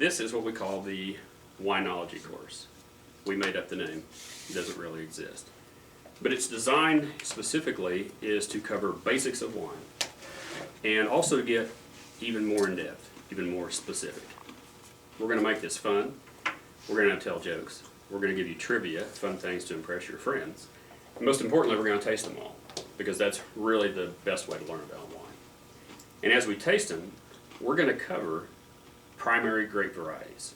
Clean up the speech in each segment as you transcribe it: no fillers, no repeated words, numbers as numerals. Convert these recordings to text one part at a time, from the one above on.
This is what we call the Wineology Course. We made up the name. It doesn't really exist. But its design specifically is to cover basics of wine and also to get even more in depth, even more specific. We're going to make this fun. We're going to tell jokes. We're going to give you trivia, fun things to impress your friends. And most importantly, we're going to taste them all, because that's really the best way to learn about wine. And as we taste them, we're going to cover primary grape varieties.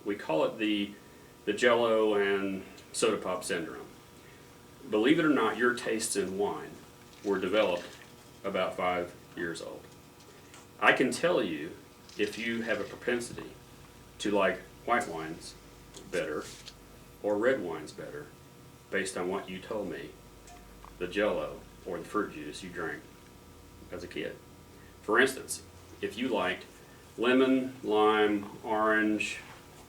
We call it the Jell-O and soda pop syndrome. Believe it or not, your tastes in wine were developed about 5 years old. I can tell you if you have a propensity to like white wines better or red wines better based on what you told me the Jell-O or the fruit juice you drank as a kid. For instance, if you liked lemon, lime, orange,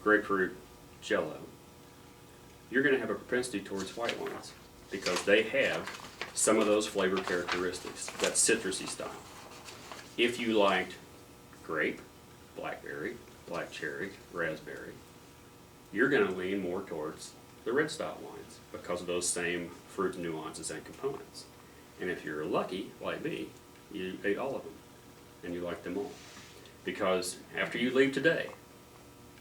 grapefruit, Jell-O, you're going to have a propensity towards white wines because they have some of those flavor characteristics, that citrusy style. If you liked grape, blackberry, black cherry, raspberry, you're going to lean more towards the red style wines because of those same fruit nuances and components. And if you're lucky, like me, you ate all of them and you like them all. Because after you leave today,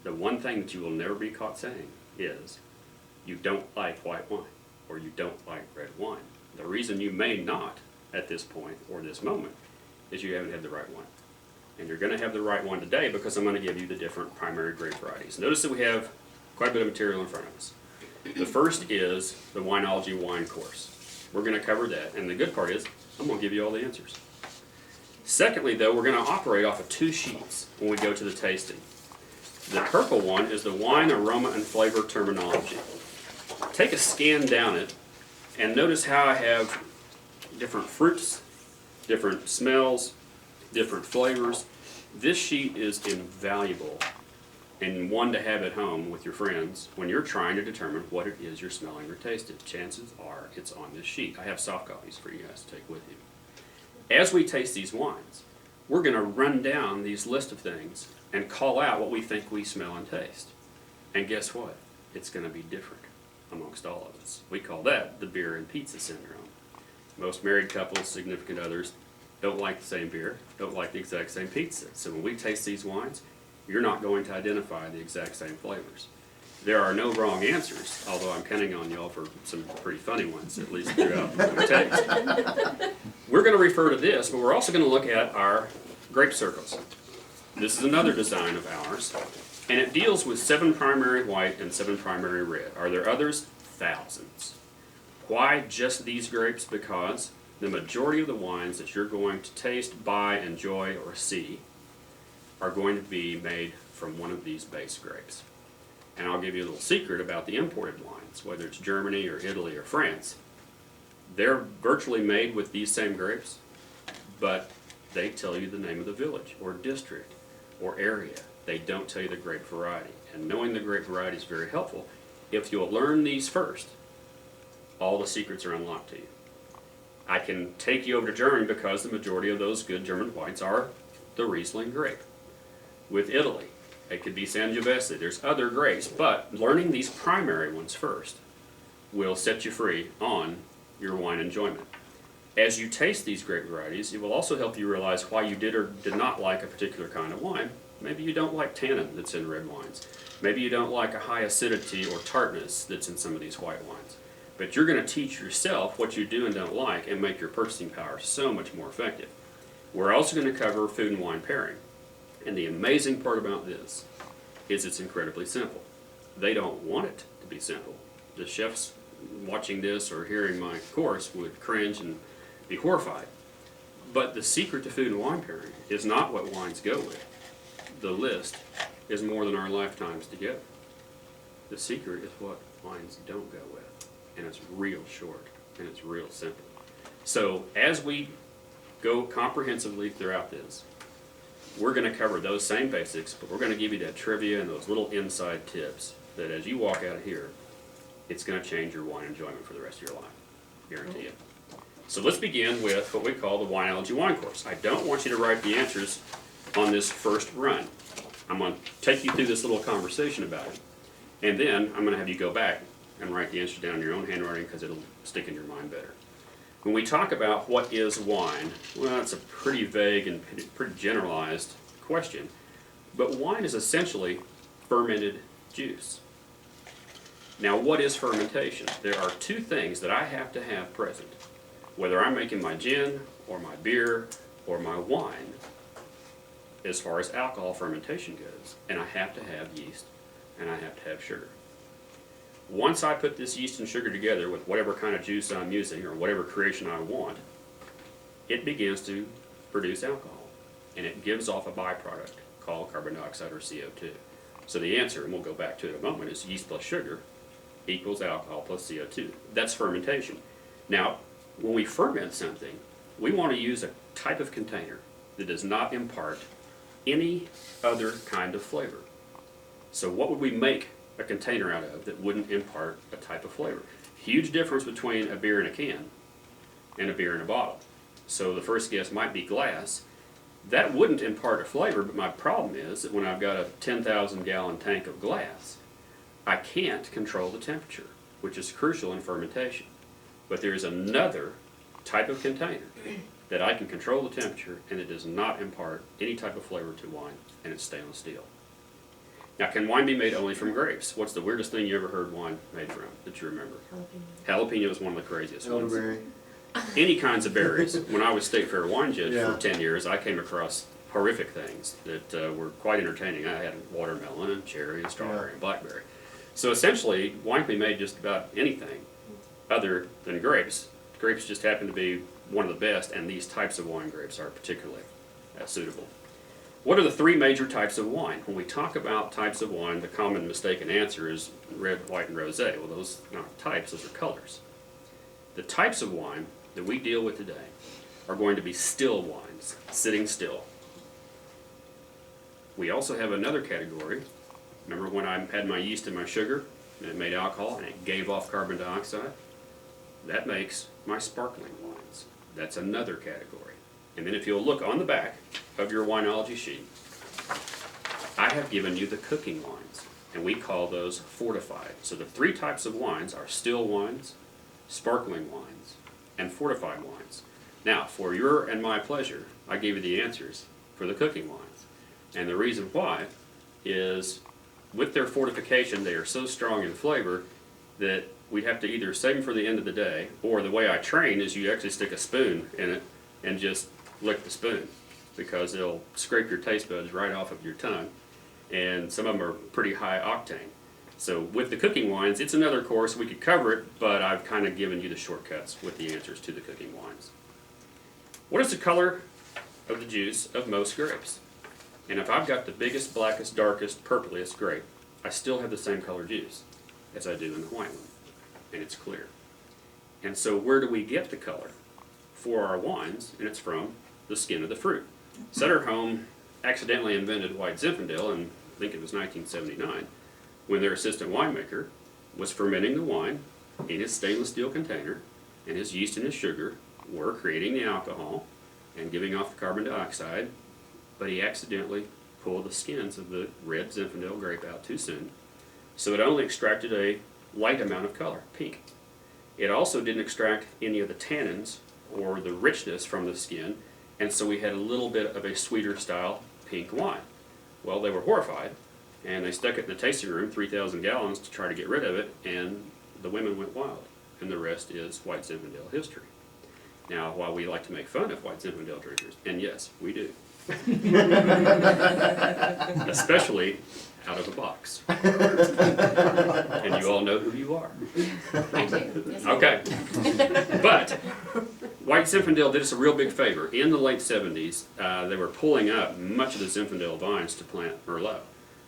the one thing that you will never be caught saying is you don't like white wine or you don't like red wine. The reason you may not at this point or this moment is you haven't had the right one. And you're going to have the right one today because I'm going to give you the different primary grape varieties. Notice that we have quite a bit of material in front of us. The first is the Wineology Wine Course. We're going to cover that, and the good part is I'm going to give you all the answers. Secondly, though, we're going to operate off of 2 sheets when we go to the tasting. The purple one is the wine, aroma, and flavor terminology. Take a scan down it and notice how I have different fruits, different smells, different flavors. This sheet is invaluable and one to have at home with your friends when you're trying to determine what it is you're smelling or tasting. Chances are it's on this sheet. I have soft copies for you guys to take with you. As we taste these wines, we're going to run down these list of things and call out what we think we smell and taste. And guess what? It's going to be different amongst all of us. We call that the beer and pizza syndrome. Most married couples, significant others, don't like the same beer, don't like the exact same pizza. So when we taste these wines, you're not going to identify the exact same flavors. There are no wrong answers, although I'm counting on y'all for some pretty funny ones, at least throughout the taste. We're going to refer to this, but we're also going to look at our Grape Circles. This is another design of ours, and it deals with 7 primary white and 7 primary red. Are there others? Thousands. Why just these grapes? Because the majority of the wines that you're going to taste, buy, enjoy, or see are going to be made from one of these base grapes. And I'll give you a little secret about the imported wines, whether it's Germany or Italy or France. They're virtually made with these same grapes, but they tell you the name of the village or district or area. They don't tell you the grape variety. And knowing the grape variety is very helpful. If you'll learn these first, all the secrets are unlocked to you. I can take you over to Germany because the majority of those good German whites are the Riesling grape. With Italy, it could be Sangiovese. There's other grapes, but learning these primary ones first will set you free on your wine enjoyment. As you taste these grape varieties, it will also help you realize why you did or did not like a particular kind of wine. Maybe you don't like tannin that's in red wines. Maybe you don't like a high acidity or tartness that's in some of these white wines. But you're going to teach yourself what you do and don't like and make your purchasing power so much more effective. We're also going to cover food and wine pairing. And the amazing part about this is it's incredibly simple. They don't want it to be simple. The chefs watching this or hearing my course would cringe and be horrified. But the secret to food and wine pairing is not what wines go with. The list is more than our lifetimes together. The secret is what wines don't go with. And it's real short and it's real simple. So as we go comprehensively throughout this, we're going to cover those same basics, but we're going to give you that trivia and those little inside tips that as you walk out of here, it's going to change your wine enjoyment for the rest of your life. Guarantee it. So let's begin with what we call the Wineology Wine Course. I don't want you to write the answers on this first run. I'm going to take you through this little conversation about it, and then I'm going to have you go back and write the answer down in your own handwriting because it'll stick in your mind better. When we talk about what is wine, well, it's a pretty vague and pretty generalized question, but wine is essentially fermented juice. Now, what is fermentation? There are two things that I have to have present, whether I'm making my gin or my beer or my wine, as far as alcohol fermentation goes, and I have to have yeast and I have to have sugar. Once I put this yeast and sugar together with whatever kind of juice I'm using or whatever creation I want, it begins to produce alcohol, and it gives off a byproduct called carbon dioxide or CO2. So the answer, and we'll go back to it in a moment, is yeast plus sugar equals alcohol plus CO2. That's fermentation. Now, when we ferment something, we want to use a type of container that does not impart any other kind of flavor. So what would we make a container out of that wouldn't impart a type of flavor? Huge difference between a beer in a can and a beer in a bottle. So the first guess might be glass. That wouldn't impart a flavor, but my problem is that when I've got a 10,000 gallon tank of glass, I can't control the temperature, which is crucial in fermentation. But there is another type of container that I can control the temperature and it does not impart any type of flavor to wine, and it's stainless steel. Now, can wine be made only from grapes? What's the weirdest thing you ever heard wine made from that you remember? Jalapeno. Jalapeno is one of the craziest ones. Elderberry. Any kinds of berries. When I was state fair wine judge for 10 years, I came across horrific things that were quite entertaining. I had watermelon and cherry and strawberry and blackberry. So essentially, wine can be made just about anything other than grapes. Grapes just happen to be one of the best, and these types of wine grapes are particularly suitable. What are the three major types of wine? When we talk about types of wine, the common mistaken answer is red, white, and rosé. Well, those are not types, those are colors. The types of wine that we deal with today are going to be still wines, sitting still. We also have another category. Remember when I had my yeast and my sugar, and it made alcohol, and it gave off carbon dioxide? That makes my sparkling wines. That's another category. And then if you'll look on the back of your winology sheet, I have given you the cooking wines, and we call those fortified. So the three types of wines are still wines, sparkling wines, and fortified wines. Now, for your and my pleasure, I gave you the answers for the cooking wines. And the reason why is with their fortification, they are so strong in flavor that we'd have to either save them for the end of the day, or the way I train is you actually stick a spoon in it and just lick the spoon, because they'll scrape your taste buds right off of your tongue, and some of them are pretty high octane. So with the cooking wines, it's another course. We could cover it, but I've kind of given you the shortcuts with the answers to the cooking wines. What is the color of the juice of most grapes? And if I've got the biggest, blackest, darkest, purpliest grape, I still have the same color juice as I do in the white one, and it's clear. And so where do we get the color for our wines? And it's from the skin of the fruit. Sutter Home accidentally invented white Zinfandel in, I think it was 1979, when their assistant winemaker was fermenting the wine in his stainless steel container, and his yeast and his sugar were creating the alcohol and giving off the carbon dioxide, but he accidentally pulled the skins of the red Zinfandel grape out too soon, so it only extracted a light amount of color, pink. It also didn't extract any of the tannins or the richness from the skin, and so we had a little bit of a sweeter style pink wine. Well, they were horrified, and they stuck it in the tasting room, 3,000 gallons, to try to get rid of it, and the women went wild, and the rest is white Zinfandel history. Now, while we like to make fun of white Zinfandel drinkers, and yes, we do, especially out of a box. And you all know who you are. I do. Yes, Okay. But white Zinfandel did us a real big favor. In the late 70s, they were pulling up much of the Zinfandel vines to plant Merlot,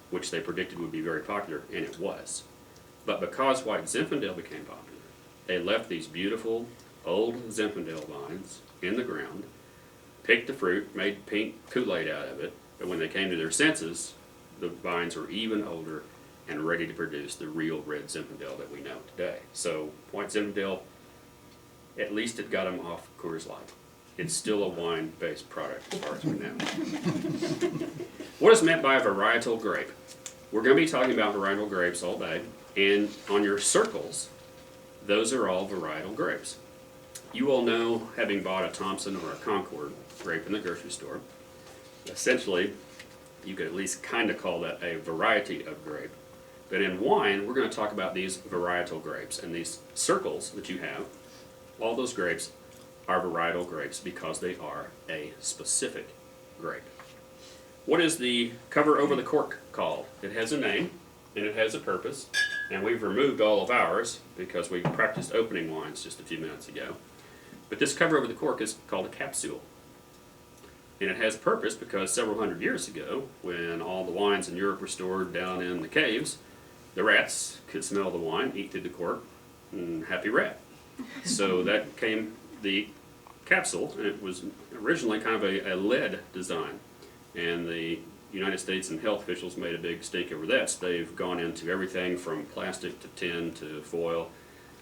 which they predicted would be very popular, and it was. But because white Zinfandel became popular, they left these beautiful old Zinfandel vines in the ground, picked the fruit, made pink Kool-Aid out of it, but when they came to their senses, the vines were even older and ready to produce the real red Zinfandel that we know today. So white Zinfandel, at least it got them off Coors Light. it's still a wine-based product as far as we know. What is meant by a varietal grape? We're going to be talking about varietal grapes all day, and on your circles, those are all varietal grapes. You will know, having bought a Thompson or a Concord grape in the grocery store, essentially, you could at least kind of call that a variety of grape. But in wine, we're going to talk about these varietal grapes, and these circles that you have, all those grapes are varietal grapes because they are a specific grape. What is the cover over the cork called? It has a name, and it has a purpose, and we've removed all of ours because we practiced opening wines just a few minutes ago. But this cover over the cork is called a capsule. And it has a purpose because several hundred years ago, when all the wines in Europe were stored down in the caves, the rats could smell the wine, eat through the cork, and happy rat. So that came the capsule, and it was originally kind of a lead design. And the United States and health officials made a big stink over that. So they've gone into everything from plastic to tin to foil,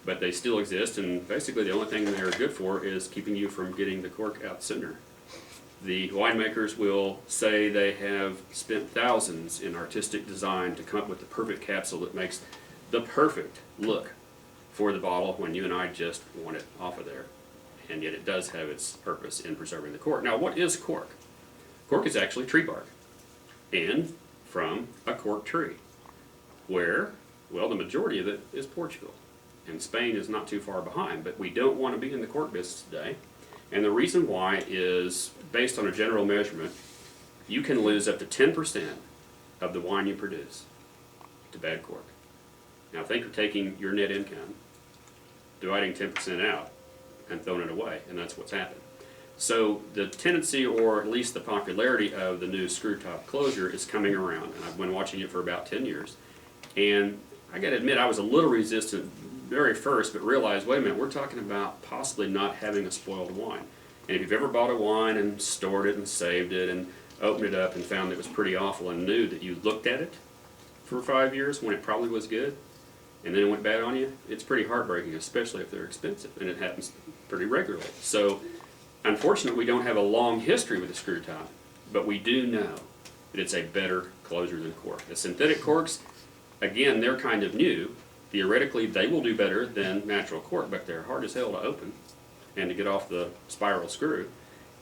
but they still exist, and basically the only thing they're good for is keeping you from getting the cork out sooner. The winemakers will say they have spent thousands in artistic design to come up with the perfect capsule that makes the perfect look for the bottle when you and I just want it off of there. And yet it does have its purpose in preserving the cork. Now, what is cork? Cork is actually tree bark, and from a cork tree, where, well, the majority of it is Portugal. And Spain is not too far behind, but we don't want to be in the cork business today. And the reason why is, based on a general measurement, you can lose up to 10% of the wine you produce to bad cork. Now think you're taking your net income, dividing 10% out, and throwing it away, and that's what's happened. So the tendency, or at least the popularity of the new screw top closure is coming around, and I've been watching it for about 10 years. And I gotta admit, I was a little resistant very first, but realized, wait a minute, we're talking about possibly not having a spoiled wine. And if you've ever bought a wine and stored it and saved it and opened it up and found it was pretty awful and knew that you looked at it for 5 years when it probably was good, and then it went bad on you, it's pretty heartbreaking, especially if they're expensive, and it happens pretty regularly. So, unfortunately, we don't have a long history with the screw top, but we do know that it's a better closure than cork. The synthetic corks, again, they're kind of new. Theoretically, they will do better than natural cork, but they're hard as hell to open and to get off the spiral screw.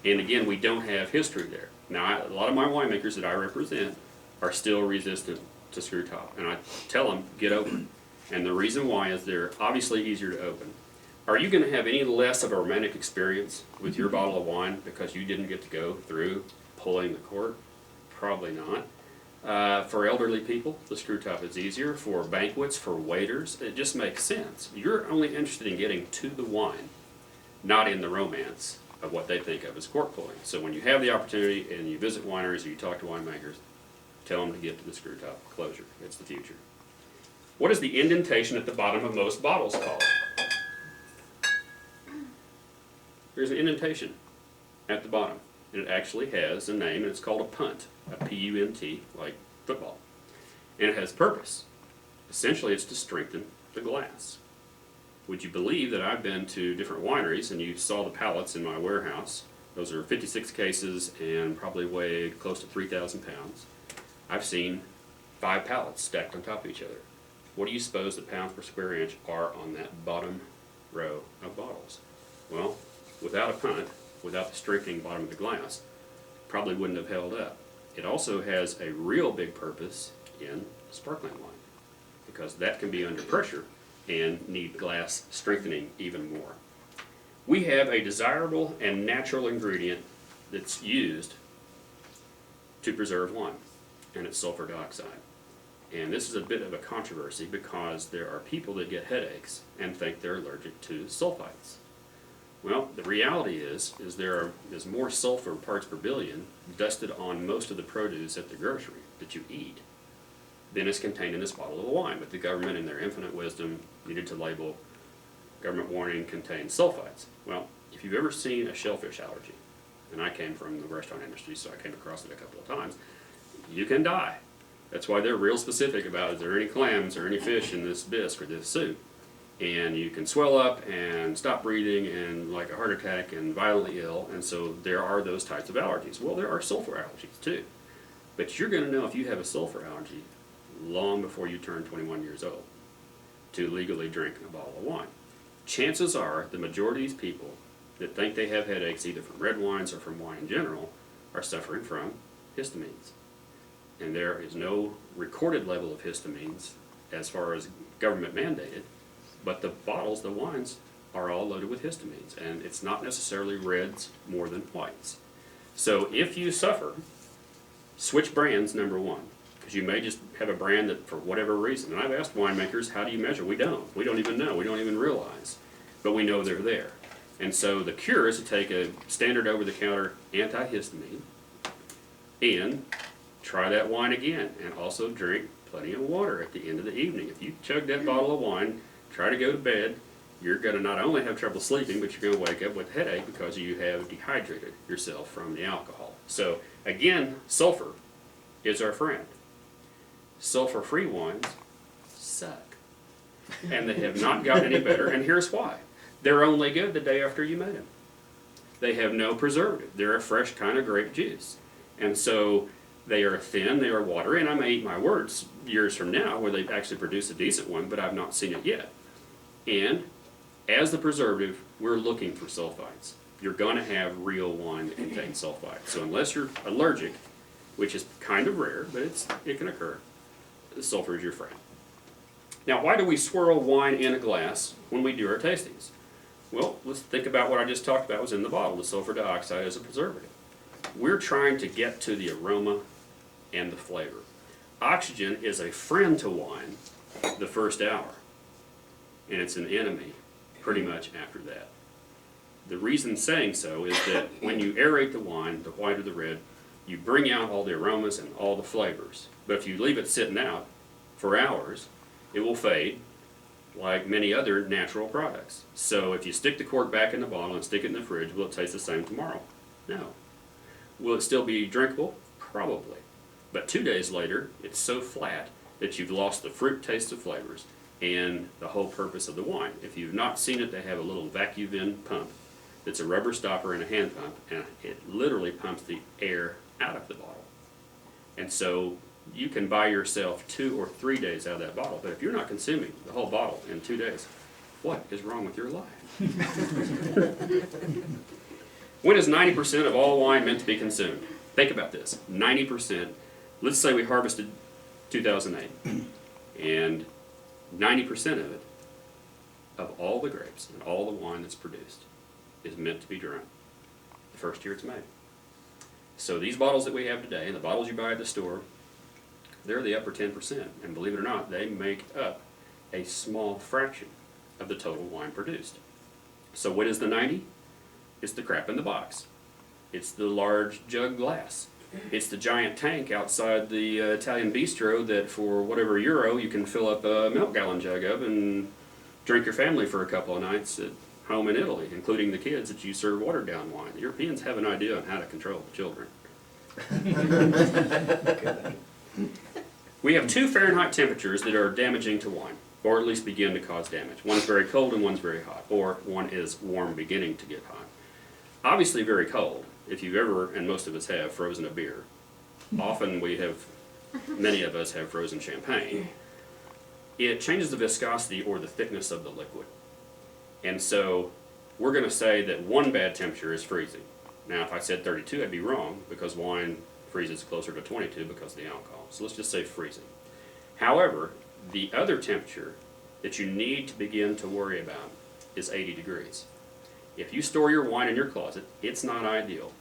And again, we don't have history there. Now, a lot of my winemakers that I represent are still resistant to screw top, and I tell them, get open. And the reason why is they're obviously easier to open. Are you going to have any less of a romantic experience with your bottle of wine because you didn't get to go through pulling the cork? Probably not. For elderly people, the screw top is easier. For banquets, for waiters, it just makes sense. You're only interested in getting to the wine, not in the romance of what they think of as cork pulling. So when you have the opportunity and you visit wineries or you talk to winemakers, tell them to get to the screw top closure. It's the future. What is the indentation at the bottom of most bottles called? There's an indentation at the bottom, and it actually has a name, and it's called a punt, a P-U-N-T, like football. And it has purpose. Essentially, it's to strengthen the glass. Would you believe that I've been to different wineries, and you saw the pallets in my warehouse? Those are 56 cases and probably weigh close to 3,000 pounds. I've seen 5 pallets stacked on top of each other. What do you suppose the pounds per square inch are on that bottom row of bottles? Well, without a punt, without the strengthening bottom of the glass, probably wouldn't have held up. It also has a real big purpose in sparkling wine, because that can be under pressure and need glass strengthening even more. We have a desirable and natural ingredient that's used to preserve wine, and it's sulfur dioxide. And this is a bit of a controversy because there are people that get headaches and think they're allergic to sulfites. Well, the reality is there's more sulfur parts per billion dusted on most of the produce at the grocery that you eat than is contained in this bottle of wine. But the government, in their infinite wisdom, needed to label government warning contains sulfites. Well, if you've ever seen a shellfish allergy, and I came from the restaurant industry, so I came across it a couple of times, you can die. That's why they're real specific about, is there any clams or any fish in this bisque or this soup? And you can swell up and stop breathing and like a heart attack and violently ill. And so there are those types of allergies. Well, there are sulfur allergies too. But you're going to know if you have a sulfur allergy long before you turn 21 years old to legally drink a bottle of wine. Chances are the majority of these people that think they have headaches either from red wines or from wine in general are suffering from histamines. And there is no recorded level of histamines as far as government mandated, but the bottles, the wines, are all loaded with histamines, and it's not necessarily reds more than whites. So if you suffer, switch brands, number one, because you may just have a brand that for whatever reason, and I've asked winemakers, how do you measure? We don't even know, we don't even realize, but we know they're there. And so the cure is to take a standard over-the-counter antihistamine and try that wine again, and also drink plenty of water at the end of the evening. If you chug that bottle of wine, try to go to bed, you're going to not only have trouble sleeping, but you're going to wake up with a headache because you have dehydrated yourself from the alcohol. So again, sulfur is our friend. Sulfur-free wines suck. And they have not gotten any better, and here's why. They're only good the day after you made them. They have no preservative. They're a fresh kind of grape juice. And so they are thin, they are watery, and I may eat my words years from now where they actually produce a decent one, but I've not seen it yet. And as the preservative, we're looking for sulfites. You're going to have real wine that contains sulfites. So unless you're allergic, which is kind of rare, but it can occur, sulfur is your friend. Now, why do we swirl wine in a glass when we do our tastings? Well, let's think about what I just talked about was in the bottle, the sulfur dioxide as a preservative. We're trying to get to the aroma and the flavor. Oxygen is a friend to wine the first hour, and it's an enemy pretty much after that. The reason saying so is that when you aerate the wine, the white or the red, you bring out all the aromas and all the flavors. But if you leave it sitting out for hours, it will fade like many other natural products. So if you stick the cork back in the bottle and stick it in the fridge, will it taste the same tomorrow? No. Will it still be drinkable? Probably. But 2 days later, it's so flat that you've lost the fruit, taste, of flavors and the whole purpose of the wine. If you've not seen it, they have a little vacuum pump that's a rubber stopper and a hand pump, and it literally pumps the air out of the bottle. And so you can buy yourself 2 or 3 days out of that bottle, but if you're not consuming the whole bottle in 2 days, what is wrong with your life? When is 90% of all wine meant to be consumed? Think about this, 90%. Let's say we harvested 2008, and 90% of it, of all the grapes and all the wine that's produced, is meant to be drunk the first year it's made. So these bottles that we have today, and the bottles you buy at the store, they're the upper 10%, and believe it or not, they make up a small fraction of the total wine produced. So what is the 90? It's the crap in the box. It's the large jug glass. It's the giant tank outside the Italian bistro that for whatever euro you can fill up a milk gallon jug of and drink your family for a couple of nights at home in Italy, including the kids that you serve watered down wine. The Europeans have an idea on how to control the children. We have 2 Fahrenheit temperatures that are damaging to wine, or at least begin to cause damage. One's very cold and one's very hot, or one is warm beginning to get hot. Obviously very cold. If you've ever, and most of us have, frozen a beer, often many of us have frozen champagne, it changes the viscosity or the thickness of the liquid. And so we're going to say that one bad temperature is freezing. Now if I said 32, I'd be wrong, because wine freezes closer to 22 because of the alcohol. So let's just say freezing. However, the other temperature that you need to begin to worry about is 80 degrees. If you store your wine in your closet, it's not ideal.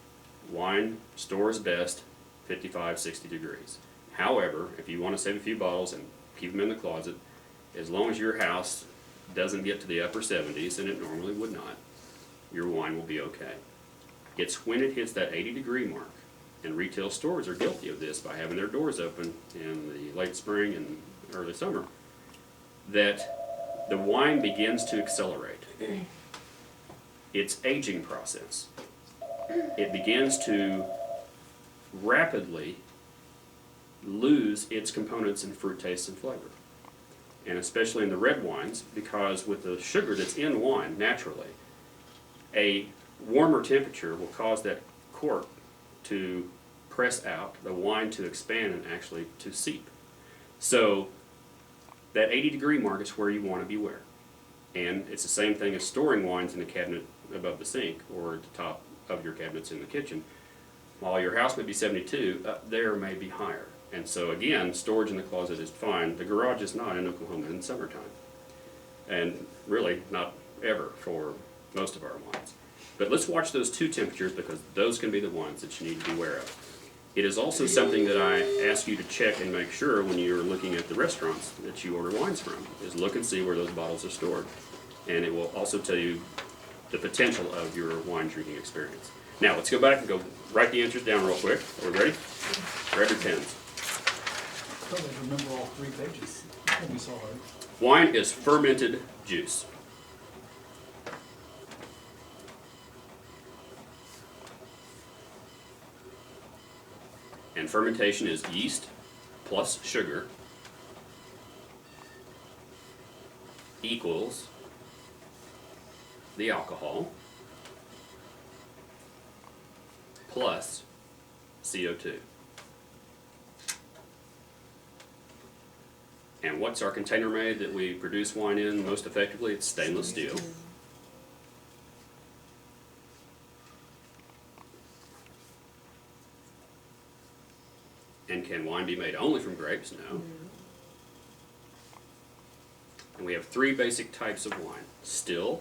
Wine stores best 55, 60 degrees. However, if you want to save a few bottles and keep them in the closet, as long as your house doesn't get to the upper 70s, and it normally would not, your wine will be okay. It's when it hits that 80 degree mark, and retail stores are guilty of this by having their doors open in the late spring and early summer, that the wine begins to accelerate its aging process. It begins to rapidly lose its components in fruit, taste, and flavor. and especially in the red wines, because with the sugar that's in wine naturally, a warmer temperature will cause that cork to press out, the wine to expand and actually to seep. So that 80-degree mark is where you want to beware. And it's the same thing as storing wines in a cabinet above the sink or at the top of your cabinets in the kitchen. While your house may be 72, up there may be higher. And so again, storage in the closet is fine. The garage is not in Oklahoma in summertime. And really not ever for most of our wines. But let's watch those two temperatures because those can be the ones that you need to be aware of. It is also something that I ask you to check and make sure when you're looking at the restaurants that you order wines from, is look and see where those bottles are stored. And it will also tell you the potential of your wine drinking experience. Now let's go back and go write the answers down real quick. Are we ready? Grab your pens. I don't remember all 3 pages. That'd be so hard. Wine is fermented juice. And fermentation is yeast plus sugar equals the alcohol plus CO2. And what's our container made that we produce wine in most effectively? It's stainless steel. And can wine be made only from grapes? No. And we have 3 basic types of wine. Still,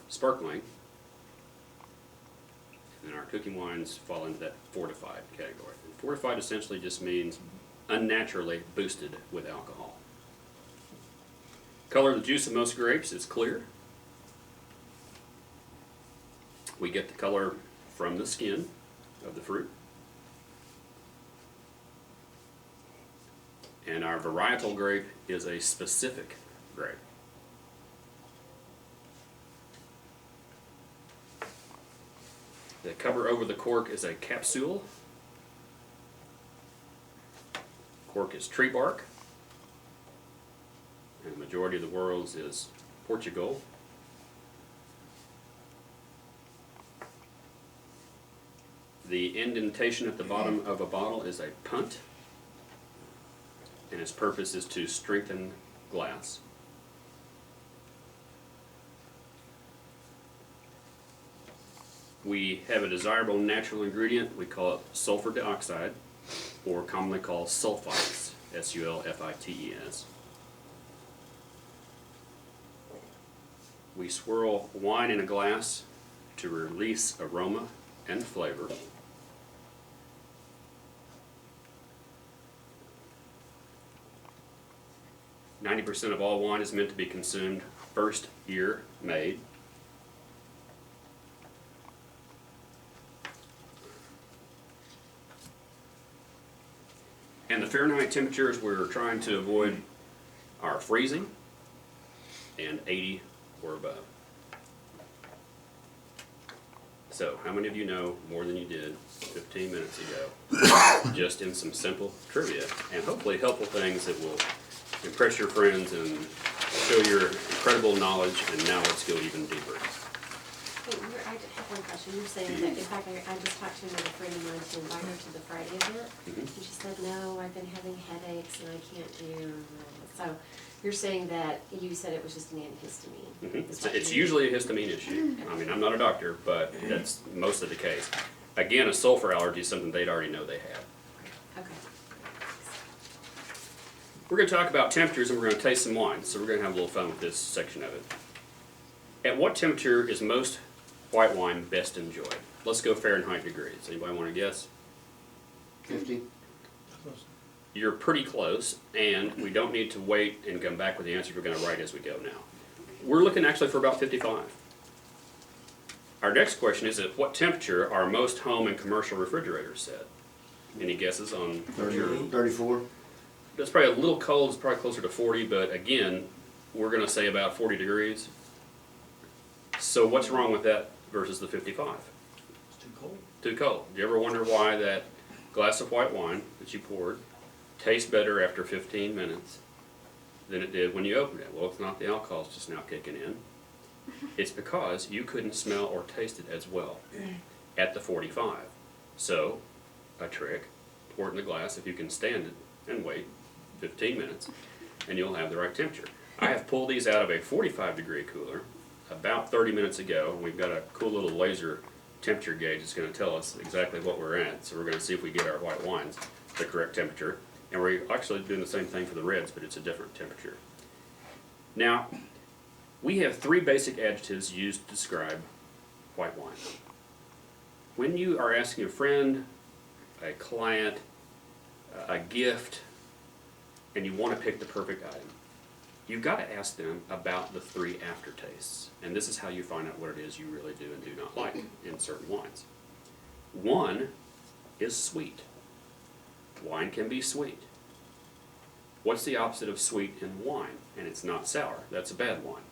sparkling, and our cooking wines fall into that fortified category. And fortified essentially just means unnaturally boosted with alcohol. Color of the juice of most grapes is clear. We get the color from the skin of the fruit. And our varietal grape is a specific grape. The cover over the cork is a capsule. Cork is tree bark. And the majority of the world's is Portugal. The indentation at the bottom of a bottle is a punt. And its purpose is to strengthen glass. We have a desirable natural ingredient. We call it sulfur dioxide, or commonly called sulfites, S-U-L-F-I-T-E-S. We swirl wine in a glass to release aroma and flavor. %90 of all wine is meant to be consumed first year made. And the Fahrenheit temperatures we're trying to avoid are freezing and 80 or above. So, how many of you know more than you did 15 minutes ago, just in some simple trivia, and hopefully helpful things that will impress your friends and show your incredible knowledge, and now let's go even deeper. I have one question. You're saying that, in fact, I just talked to another friend of mine to invite her to the Friday event, and she said, no, I've been having headaches and I can't do, so you're saying that you said it was just an antihistamine. It's usually a histamine issue. I mean, I'm not a doctor, but that's most of the case. Again, a sulfur allergy is something they'd already know they had. Okay. We're going to talk about temperatures and we're going to taste some wine, so we're going to have a little fun with this section of it. At what temperature is most white wine best enjoyed? Let's go Fahrenheit degrees. Anybody want to guess? 50. You're pretty close, and we don't need to wait and come back with the answers we're going to write as we go now. We're looking actually for about 55. Our next question is, at what temperature are most home and commercial refrigerators set? Any guesses on 34. That's probably a little cold. It's probably closer to 40, but again, we're going to say about 40 degrees. So what's wrong with that versus the 55? It's too cold. Too cold. Do you ever wonder why that glass of white wine that you poured tastes better after 15 minutes than it did when you opened it. Well, it's not the alcohol's just now kicking in. It's because you couldn't smell or taste it as well at the 45. So, a trick, pour it in the glass if you can stand it and wait 15 minutes and you'll have the right temperature. I have pulled these out of a 45-degree cooler about 30 minutes ago, and we've got a cool little laser temperature gauge that's going to tell us exactly what we're at. So we're going to see if we get our white wines the correct temperature. And we're actually doing the same thing for the reds, but it's a different temperature. Now, we have 3 basic adjectives used to describe white wine. When you are asking a friend, a client, a gift, and you want to pick the perfect item, you've got to ask them about the 3 aftertastes. And this is how you find out what it is you really do and do not like in certain wines. 1 is sweet. Wine can be sweet. What's the opposite of sweet in wine? And it's not sour. That's a bad wine.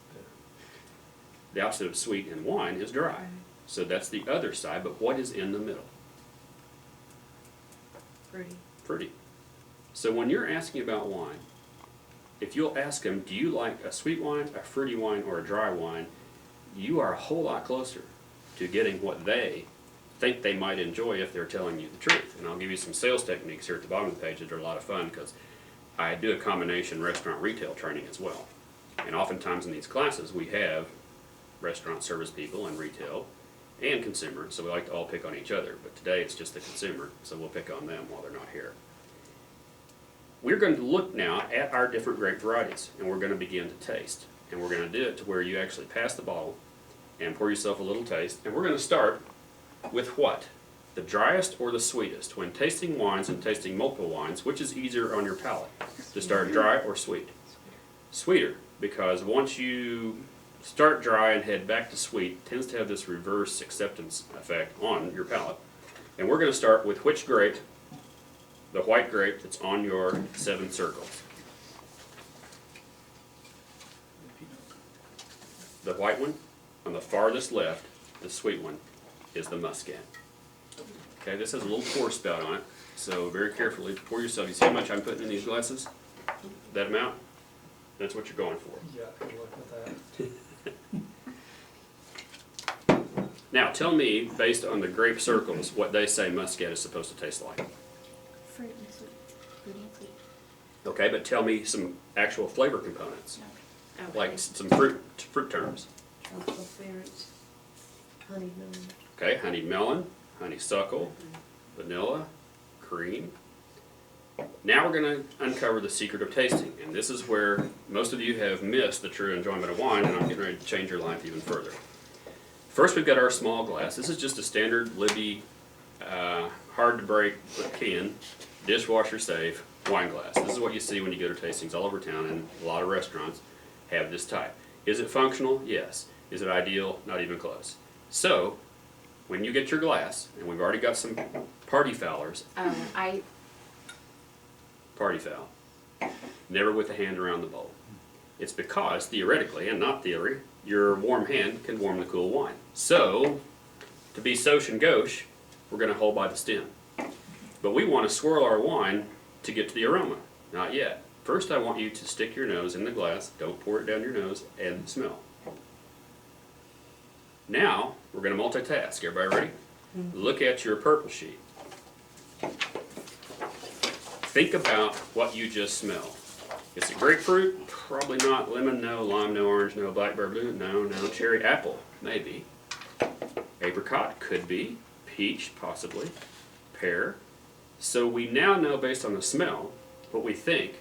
The opposite of sweet in wine is dry. So that's the other side, but what is in the middle? Fruity. Fruity. So when you're asking about wine, if you'll ask them, do you like a sweet wine, a fruity wine, or a dry wine, you are a whole lot closer to getting what they think they might enjoy if they're telling you the truth. And I'll give you some sales techniques here at the bottom of the page that are a lot of fun because I do a combination restaurant retail training as well. And oftentimes in these classes we have restaurant service people and retail and consumer, so we like to all pick on each other. But today it's just the consumer, so we'll pick on them while they're not here. We're going to look now at our different grape varieties, and we're going to begin to taste. And we're going to do it to where you actually pass the bottle and pour yourself a little taste. And we're going to start with what? The driest or the sweetest? When tasting wines and tasting multiple wines, which is easier on your palate? To start dry or sweet? Sweeter, because once you start dry and head back to sweet, it tends to have this reverse acceptance effect on your palate. And we're going to start with which grape? The white grape that's on your 7 circles. The white one on the farthest left, the sweet one, is the Muscat. Okay, this has a little pour spout on it, so very carefully pour yourself. You see how much I'm putting in these glasses? That amount? That's what you're going for. Yeah, good luck with that. Now, tell me, based on the Grape Circles, what they say Muscat is supposed to taste like. Fruit and sweet. Fruity and sweet. Okay, but tell me some actual flavor components, Okay. like some fruit terms. Truffle, honey melon. Okay, honey melon, honeysuckle, vanilla, cream. Now we're going to uncover the secret of tasting, and this is where most of you have missed the true enjoyment of wine, and I'm getting ready to change your life even further. First, we've got our small glass. This is just a standard Libby, hard to break can, dishwasher safe wine glass. This is what you see when you go to tastings all over town, and a lot of restaurants have this type. Is it functional? Yes. Is it ideal? Not even close. So, when you get your glass, and we've already got some party foulers, party foul, never with a hand around the bowl. It's because, theoretically, and not theory, your warm hand can warm the cool wine. So, to be soch and gauche, we're going to hold by the stem. But we want to swirl our wine to get to the aroma. Not yet. First, I want you to stick your nose in the glass, don't pour it down your nose, and smell. Now, we're going to multitask. Everybody ready? Look at your purple sheet. Think about what you just smelled. Is it grapefruit? Probably not. Lemon? No. Lime? No. Orange? No. Blackberry blue? No. No. Cherry? Apple? Maybe. Apricot? Could be. Peach? Possibly. Pear? So we now know based on the smell what we think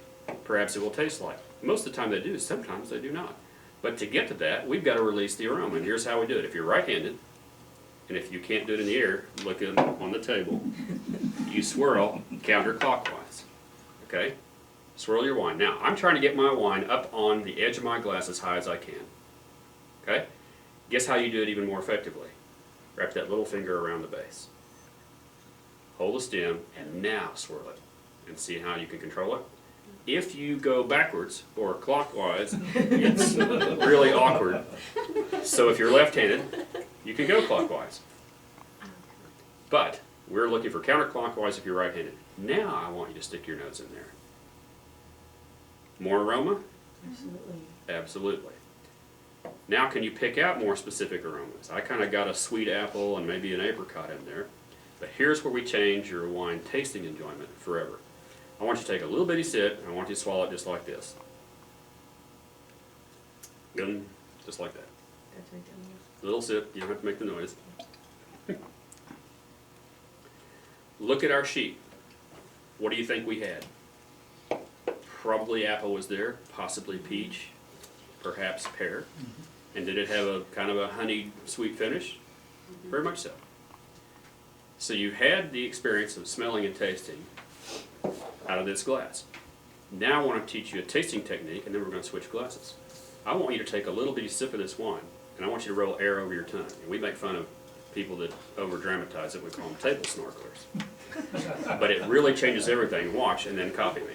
perhaps it will taste like. Most of the time they do. Sometimes they do not. But to get to that, we've got to release the aroma. And here's how we do it. If you're right-handed, and if you can't do it in the air, look on the table. You swirl counterclockwise. Okay? Swirl your wine. Now, I'm trying to get my wine up on the edge of my glass as high as I can. Okay? Guess how you do it even more effectively? Wrap that little finger around the base. Hold the stem, and now swirl it. And see how you can control it. If you go backwards or clockwise, it's really awkward. So if you're left-handed, you can go clockwise. But we're looking for counterclockwise if you're right-handed. Now I want you to stick your nose in there. More aroma? Absolutely. Absolutely. Now can you pick out more specific aromas? I kind of got a sweet apple and maybe an apricot in there. But here's where we change your wine tasting enjoyment forever. I want you to take a little bitty sip, and I want you to swallow it just like this. Good, just like that. That's right down there. Little sip, you don't have to make the noise. Look at our sheet. What do you think we had? Probably apple was there, possibly peach, perhaps pear. And did it have a kind of a honeyed sweet finish? Very much so. So you had the experience of smelling and tasting out of this glass. Now I want to teach you a tasting technique, and then we're going to switch glasses. I want you to take a little bitty sip of this wine, and I want you to roll air over your tongue. And we make fun of people that over-dramatize it. We call them table snorkelers. But it really changes everything. Watch, and then copy me.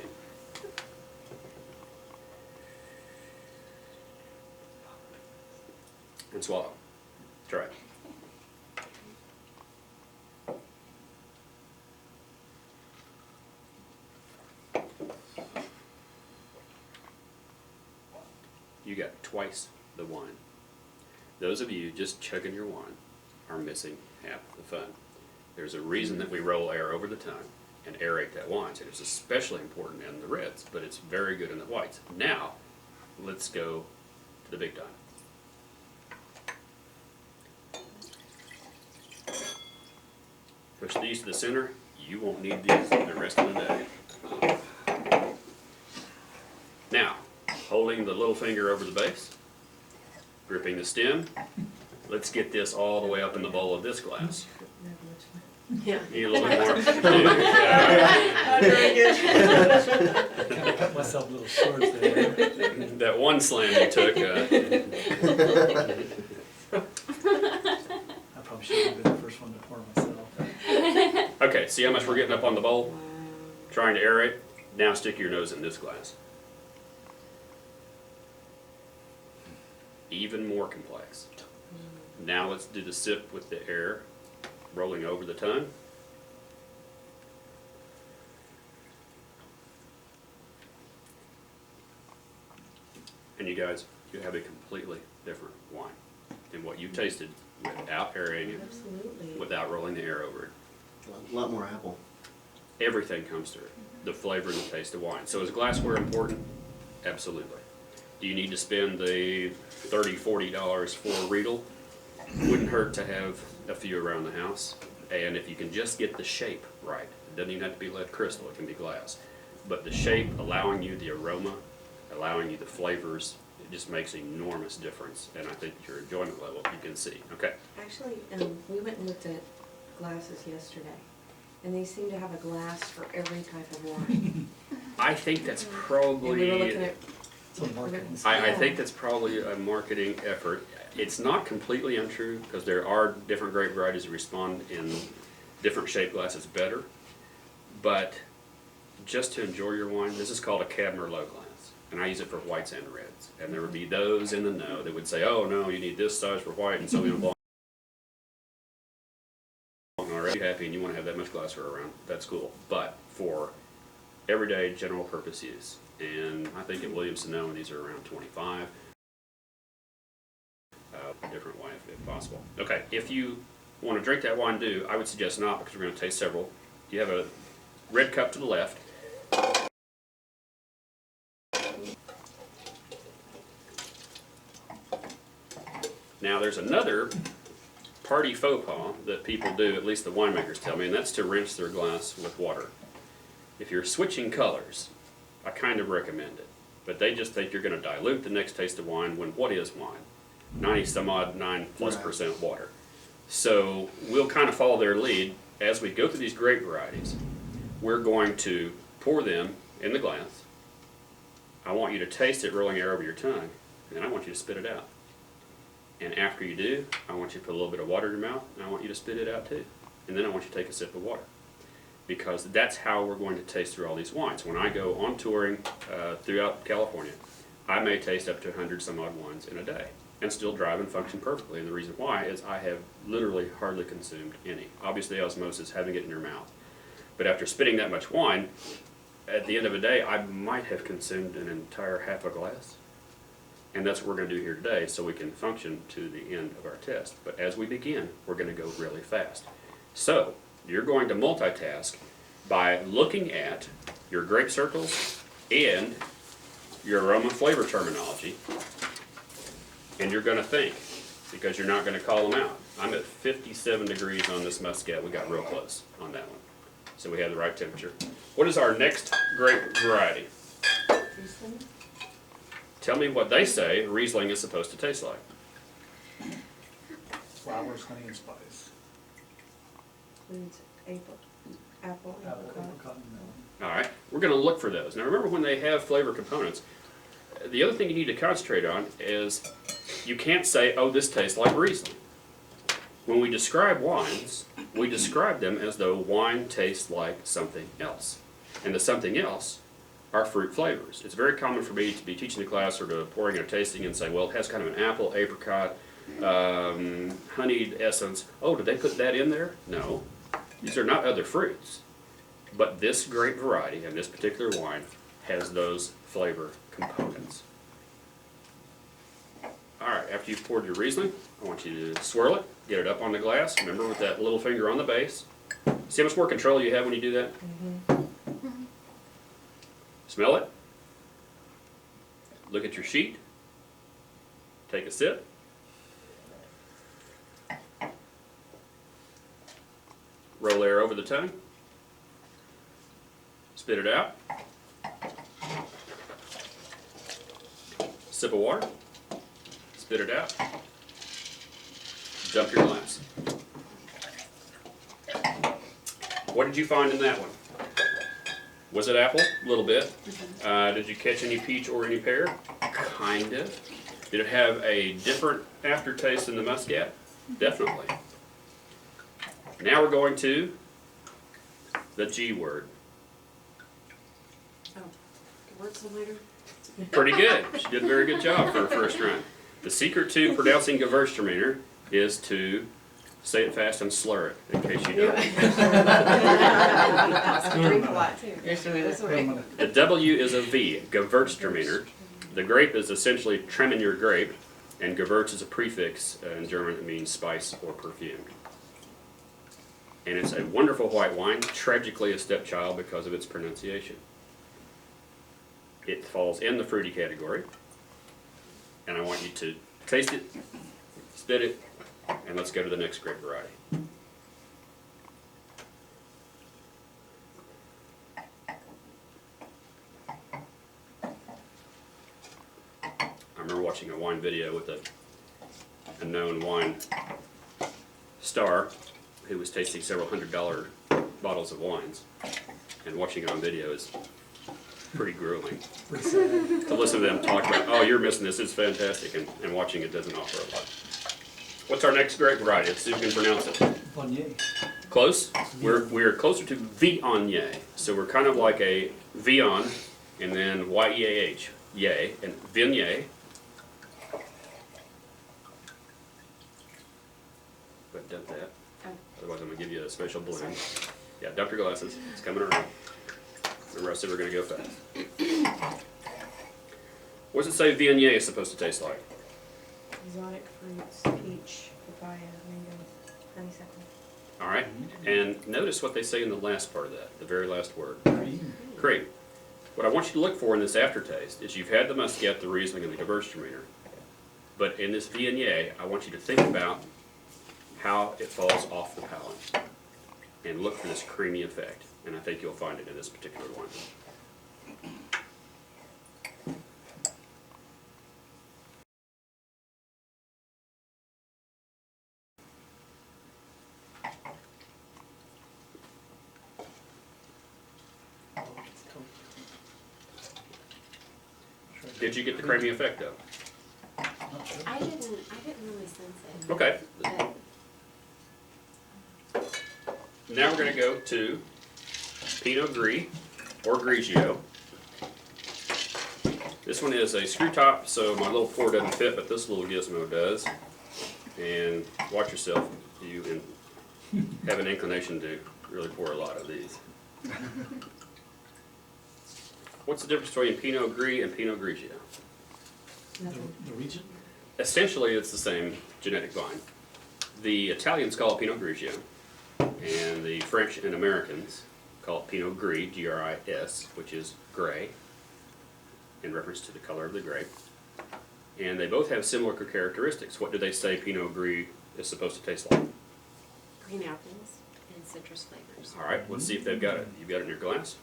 And swallow. Try it. You got twice the wine. Those of you just chugging your wine are missing half the fun. There's a reason that we roll air over the tongue and aerate that wine. And it's especially important in the reds, but it's very good in the whites. Now, let's go to the big time. Push these to the center. You won't need these the rest of the day. Now, holding the little finger over the base, gripping the stem, let's get this all the way up in the bowl of this glass. Yeah. Need a little bit more. Kind of cut myself a little short there. That one slam you took. I probably should have been the first one to pour myself. Okay, see how much we're getting up on the bowl? Trying to aerate. Now stick your nose in this glass. Even more complex. Now let's do the sip with the air rolling over the tongue. And you guys, you have a completely different wine than what you tasted without aerating it, Absolutely. without rolling the air over it. A lot more apple. Everything comes through. The flavor and the taste of wine. So is glassware important? Absolutely. Do you need to spend the $30, $40 for a Riedel? Wouldn't hurt to have a few around the house. And if you can just get the shape right, it doesn't even have to be lead crystal, it can be glass. But the shape, allowing you the aroma, allowing you the flavors, it just makes an enormous difference. And I think your enjoyment level, you can see. Okay. Actually, we went and looked at glasses yesterday, and they seem to have a glass for every type of wine. I think that's And we were looking probably, at, Some marketing. I think that's probably a marketing effort. It's not completely untrue, because there are different grape varieties that respond in different shaped glasses better. But just to enjoy your wine, this is called a Cab Merlot glass. And I use it for whites and reds. And there would be those in the know that would say, oh no, you need this size for white and Sauvignon Blanc. Already happy and you want to have that much glassware around, that's cool. But for everyday general purpose use, and I think at Williams-Sonoma these are around 25. Different way if possible. Okay, if you want to drink that wine, I would suggest not, because we're going to taste several. You have a red cup to the left. Now there's another party faux pas that people do, at least the winemakers tell me, and that's to rinse their glass with water. If you're switching colors, I kind of recommend it. But they just think you're going to dilute the next taste of wine when what is wine? 9+ water. So we'll kind of follow their lead. As we go through these grape varieties, we're going to pour them in the glass. I want you to taste it rolling air over your tongue, and then I want you to spit it out. And after you do, I want you to put a little bit of water in your mouth, and I want you to spit it out too. And then I want you to take a sip of water. Because that's how we're going to taste through all these wines. When I go on touring throughout California, I may taste up to 100 some odd wines in a day and still drive and function perfectly. And the reason why is I have literally hardly consumed any. Obviously osmosis, having it in your mouth. But after spitting that much wine, at the end of the day, I might have consumed an entire half a glass. And that's what we're going to do here today so we can function to the end of our test. But as we begin, we're going to go really fast. So you're going to multitask by looking at your grape circles and your aroma flavor terminology. And you're going to think, because you're not going to call them out. I'm at 57 degrees on this Muscat. We got real close on that one. So we have the right temperature. What is our next grape variety? Riesling? Tell me what they say Riesling is supposed to taste like. Flowers, honey, and spice. Includes apple, Apple, apricot. apricot, and melon. All right, we're going to look for those. Now remember, when they have flavor components, the other thing you need to concentrate on is you can't say, oh, this tastes like Riesling. When we describe wines, we describe them as though wine tastes like something else. And the something else are fruit flavors. It's very common for me to be teaching the class or to pouring or tasting and say, well, it has kind of an apple, apricot, honeyed essence. Oh, did they put that in there? No. These are not other fruits. But this grape variety and this particular wine has those flavor components. All right, after you've poured your Riesling, I want you to swirl it, get it up on the glass. Remember, with that little finger on the base. See how much more control you have when you do that? Smell it. Look at your sheet. Take a sip. Roll air over the tongue. Spit it out. Sip of water. Spit it out. Dump your glass. What did you find in that one? Was it apple? A little bit. Did you catch any peach or any pear? Kind of. Did it have a different aftertaste than the Muscat? Definitely. Now we're going to the G word. Oh, words later. Pretty good. She did a very good job for her first run. The secret to pronouncing Gewürztraminer is to say it fast and slur it, in case you don't. Drink a lot too. You're doing That's it. right. The W is a V, Gewürztraminer. The grape is essentially trimming your grape, and Gewürz is a prefix in German that means spice or perfume. And it's a wonderful white wine, tragically a stepchild because of its pronunciation. It falls in the fruity category, and I want you to taste it, spit it, and let's go to the next grape variety. I remember watching a wine video with a known wine star who was tasting several $100 bottles of wines, and watching it on video is pretty grueling. To listen to them talk about, oh, you're missing this, it's fantastic, and watching it doesn't offer a lot. What's our next grape variety? Let's see if we can pronounce it. Viognier. Close? We're closer to Viognier. So we're kind of like a Vion, and then Y-E-A-H, yay, and Viognier. But dump that. Otherwise I'm going to give you a special blend. Yeah, dump your glasses. It's coming around. Remember I said we're going to go fast. What does it say Viognier is supposed to taste like? Exotic fruits, peach, papaya, mango, honeysuckle. All right, and notice what they say in the last part of that, the very last word. Cream. Cream. What I want you to look for in this aftertaste is you've had the Muscat, the Riesling, and the Gewürztraminer. But in this Viognier, I want you to think about how it falls off the palate and look for this creamy effect. And I think you'll find it in this particular one. Did you get the creamy effect though? Not sure. I didn't really sense it. Okay. But Now we're going to go to Pinot Gris or Grigio. This one is a screw top, so my little pour doesn't fit, but this little gizmo does. And watch yourself, you have an inclination to really pour a lot of these. What's the difference between Pinot Gris and Pinot Grigio? Nothing. The region? Essentially, it's the same genetic vine. The Italians call it Pinot Grigio, and the French and Americans call it Pinot Gris, G-R-I-S, which is gray, in reference to the color of the grape. And they both have similar characteristics. What do they say Pinot Gris is supposed to taste like? Green apples and citrus flavors. All right, let's see if they've got it. You've got it in your glass?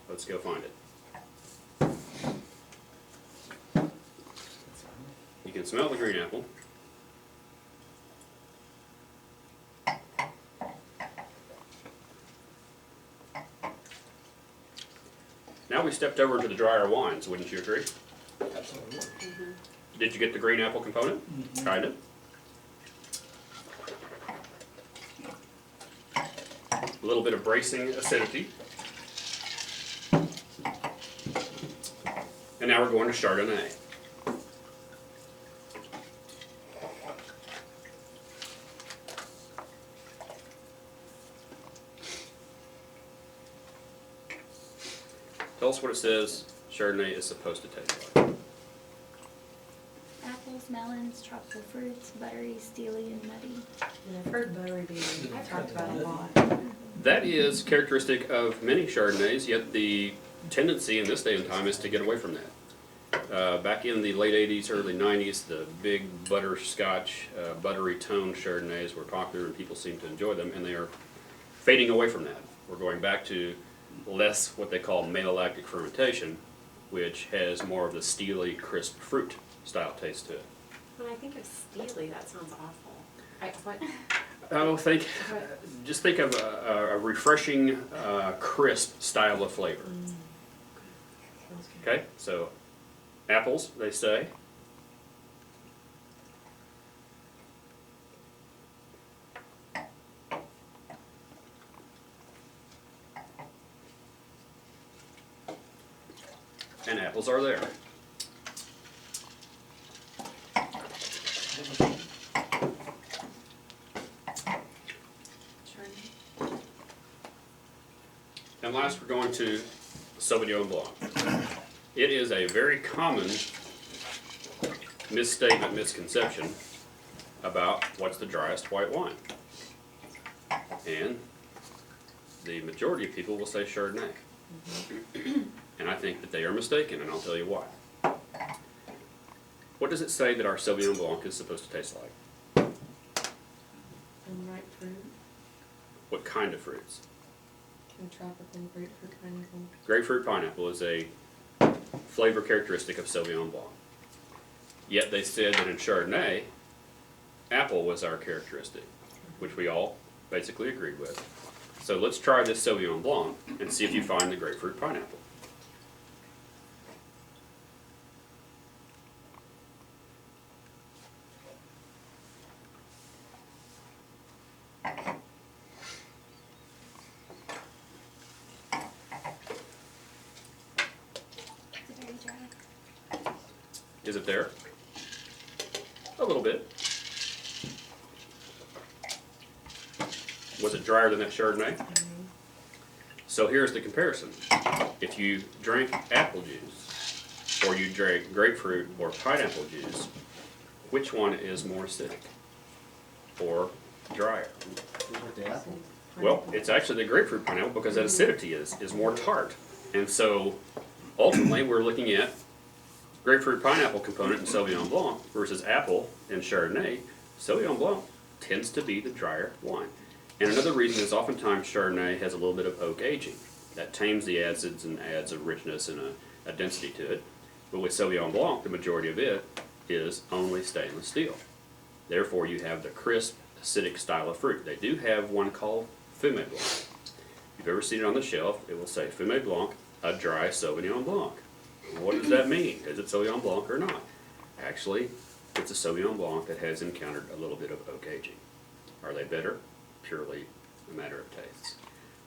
Let's go find it. You can smell the green apple. Now we stepped over to the drier wines, wouldn't you agree? Absolutely. Did you get the green apple component? Kind of. A little bit of bracing acidity. And now we're going to Chardonnay. Tell us what it says Chardonnay is supposed to taste like. Apples, melons, tropical fruits, buttery, steely, and nutty. And I've heard buttery being talked about a lot. That is characteristic of many Chardonnays, yet the tendency in this day and time is to get away from that. Back in the late 80s, early 90s, the big butterscotch, buttery toned Chardonnays were popular and people seemed to enjoy them, and they are fading away from that. We're going back to less what they call malolactic fermentation, which has more of the steely, crisp fruit style taste to it. When I think of steely, that sounds awful. What? Oh, just think of a refreshing, crisp style of flavor. Sounds good. Okay, so apples, they say. And apples are there. And last, we're going to Sauvignon Blanc. It is a very common misstatement, misconception about what's the driest white wine. And the majority of people will say Chardonnay. And I think that they are mistaken, and I'll tell you why. What does it say that our Sauvignon Blanc is supposed to taste like? And ripe fruit, What kind of fruits? and tropical grapefruit, pineapple. Grapefruit pineapple is a flavor characteristic of Sauvignon Blanc. Yet they said that in Chardonnay, apple was our characteristic, which we all basically agreed with. So let's try this Sauvignon Blanc and see if you find the grapefruit pineapple. It's very dry. Is it there? A little bit. Was it drier than that Chardonnay? So here's the comparison. If you drank apple juice, or you drank grapefruit or pineapple juice, which one is more acidic or drier? The apple? Well, it's actually the grapefruit pineapple because that acidity is more tart. And so ultimately we're looking at grapefruit pineapple component in Sauvignon Blanc versus apple in Chardonnay. Sauvignon Blanc tends to be the drier wine. And another reason is oftentimes Chardonnay has a little bit of oak aging. That tames the acids and adds a richness and a density to it. But with Sauvignon Blanc, the majority of it is only stainless steel. Therefore, you have the crisp, acidic style of fruit. They do have one called Fumé Blanc. If you've ever seen it on the shelf, it will say Fumé Blanc, a dry Sauvignon Blanc. What does that mean? Is it Sauvignon Blanc or not? Actually, it's a Sauvignon Blanc that has encountered a little bit of oak aging. Are they better? Purely a matter of tastes.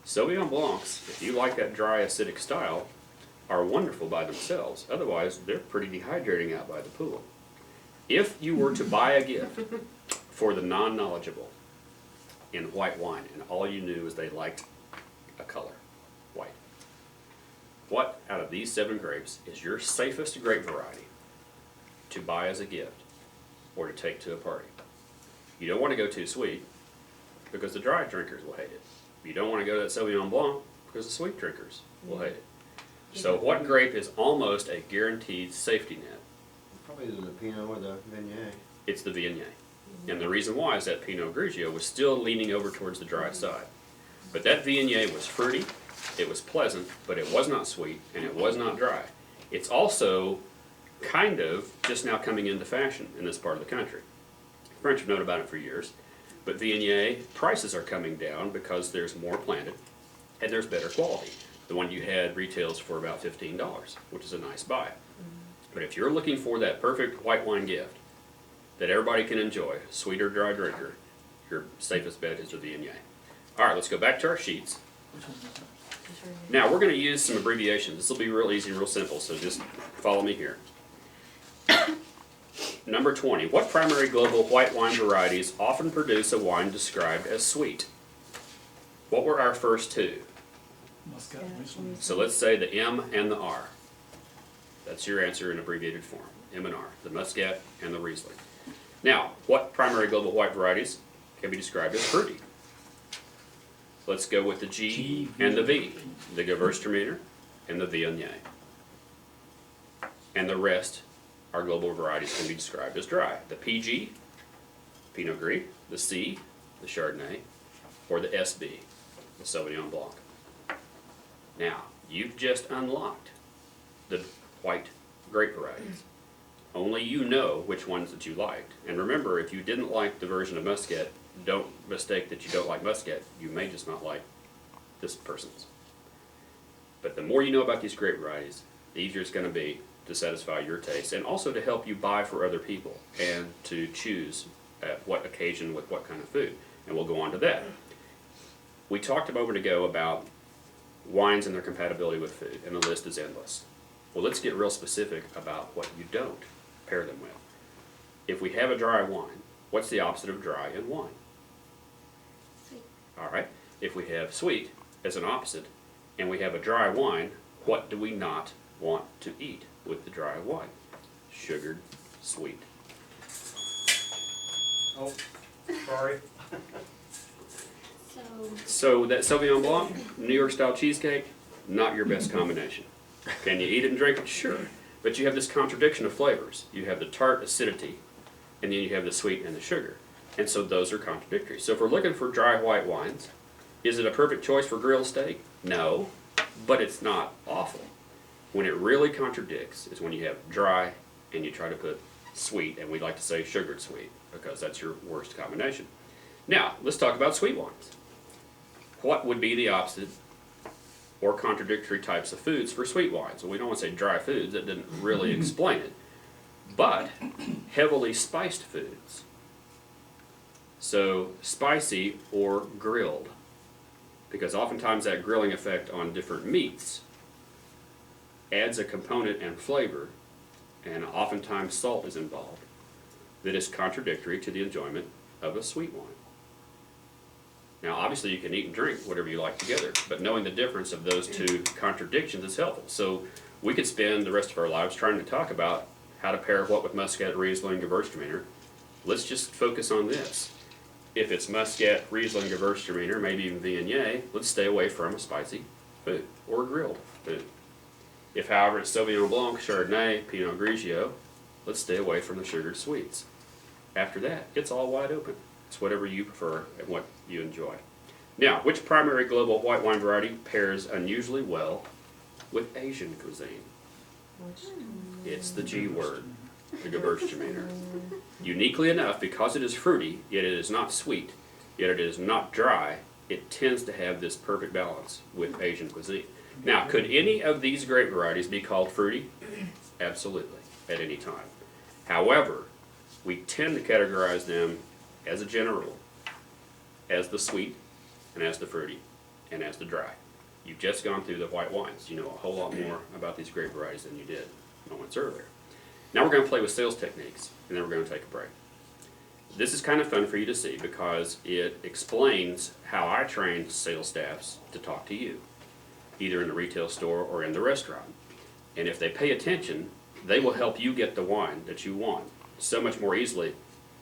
Sauvignon Blancs, if you like that dry acidic style, are wonderful by themselves. Otherwise, they're pretty dehydrating out by the pool. If you were to buy a gift for the non-knowledgeable in white wine, and all you knew is they liked a color, white, what out of these 7 grapes is your safest grape variety to buy as a gift or to take to a party? You don't want to go too sweet because the dry drinkers will hate it. You don't want to go to that Sauvignon Blanc because the sweet drinkers will hate it. So what grape is almost a guaranteed safety net? Probably the Pinot or the Viognier. It's the Viognier. And the reason why is that Pinot Grigio was still leaning over towards the dry side. But that Viognier was fruity, it was pleasant, but it was not sweet, and it was not dry. It's also kind of just now coming into fashion in this part of the country. French have known about it for years, but Viognier prices are coming down because there's more planted and there's better quality. The one you had retails for about $15, which is a nice buy. But if you're looking for that perfect white wine gift that everybody can enjoy, sweet or dry drinker, your safest bet is the Viognier. All right, let's go back to our sheets. Which one was that? Now, we're going to use some abbreviations. This will be real easy and real simple, so just follow me here. Number 20. What primary global white wine varieties often produce a wine described as sweet? What were our first 2? Muscat, Yeah, Riesling. So let's say the M and the R. That's your answer in abbreviated form. M and R, the Muscat and the Riesling. Now, what primary global white varieties can be described as fruity? Let's go with the G and the V, the Gewürztraminer and the Viognier. And the rest, our global varieties can be described as dry. The PG, Pinot Gris, the C, the Chardonnay, or the SB, the Sauvignon Blanc. Now, you've just unlocked the white grape varieties. Only you know which ones that you liked. And remember, if you didn't like the version of Muscat, don't mistake that you don't like Muscat. You may just not like this person's. But the more you know about these grape varieties, the easier it's going to be to satisfy your taste and also to help you buy for other people and to choose at what occasion with what kind of food. And we'll go on to that. We talked a moment ago about wines and their compatibility with food, and the list is endless. Well, let's get real specific about what you don't pair them with. If we have a dry wine, what's the opposite of dry in wine? Sweet. All right. If we have sweet as an opposite, and we have a dry wine, what do we not want to eat with the dry wine? Sugared, sweet. Oh, sorry. So that Sauvignon Blanc, New York style cheesecake, not your best combination. Can you eat it and drink it? Sure. But you have this contradiction of flavors. You have the tart acidity, and then you have the sweet and the sugar. And so those are contradictory. So if we're looking for dry white wines, is it a perfect choice for grilled steak? No, but it's not awful. When it really contradicts is when you have dry and you try to put sweet, and we like to say sugared sweet, because that's your worst combination. Now, let's talk about sweet wines. What would be the opposite or contradictory types of foods for sweet wines? Well, we don't want to say dry foods, that didn't really explain it. But heavily spiced foods. So spicy or grilled. Because oftentimes that grilling effect on different meats adds a component and flavor, and oftentimes salt is involved, that is contradictory to the enjoyment of a sweet wine. Now, obviously, you can eat and drink whatever you like together, but knowing the difference of those two contradictions is helpful. So we could spend the rest of our lives trying to talk about how to pair what with Muscat, Riesling, Gewürztraminer. Let's just focus on this. If it's Muscat, Riesling, Gewürztraminer, maybe even Viognier, let's stay away from a spicy food or a grilled food. If, however, it's Sauvignon Blanc, Chardonnay, Pinot Grigio, let's stay away from the sugared sweets. After that, it's all wide open. It's whatever you prefer and what you enjoy. Now, which primary global white wine variety pairs unusually well with Asian cuisine? It's the G word, the Gewürztraminer. Uniquely enough, because it is fruity, yet it is not sweet, yet it is not dry, it tends to have this perfect balance with Asian cuisine. Now, could any of these grape varieties be called fruity? Absolutely, at any time. However, we tend to categorize them as a general rule, as the sweet, and as the fruity, and as the dry. You've just gone through the white wines. You know a whole lot more about these grape varieties than you did moments earlier. Now we're going to play with sales techniques, and then we're going to take a break. This is kind of fun for you to see because it explains how I train sales staffs to talk to you. either in the retail store or in the restaurant. And if they pay attention, they will help you get the wine that you want so much more easily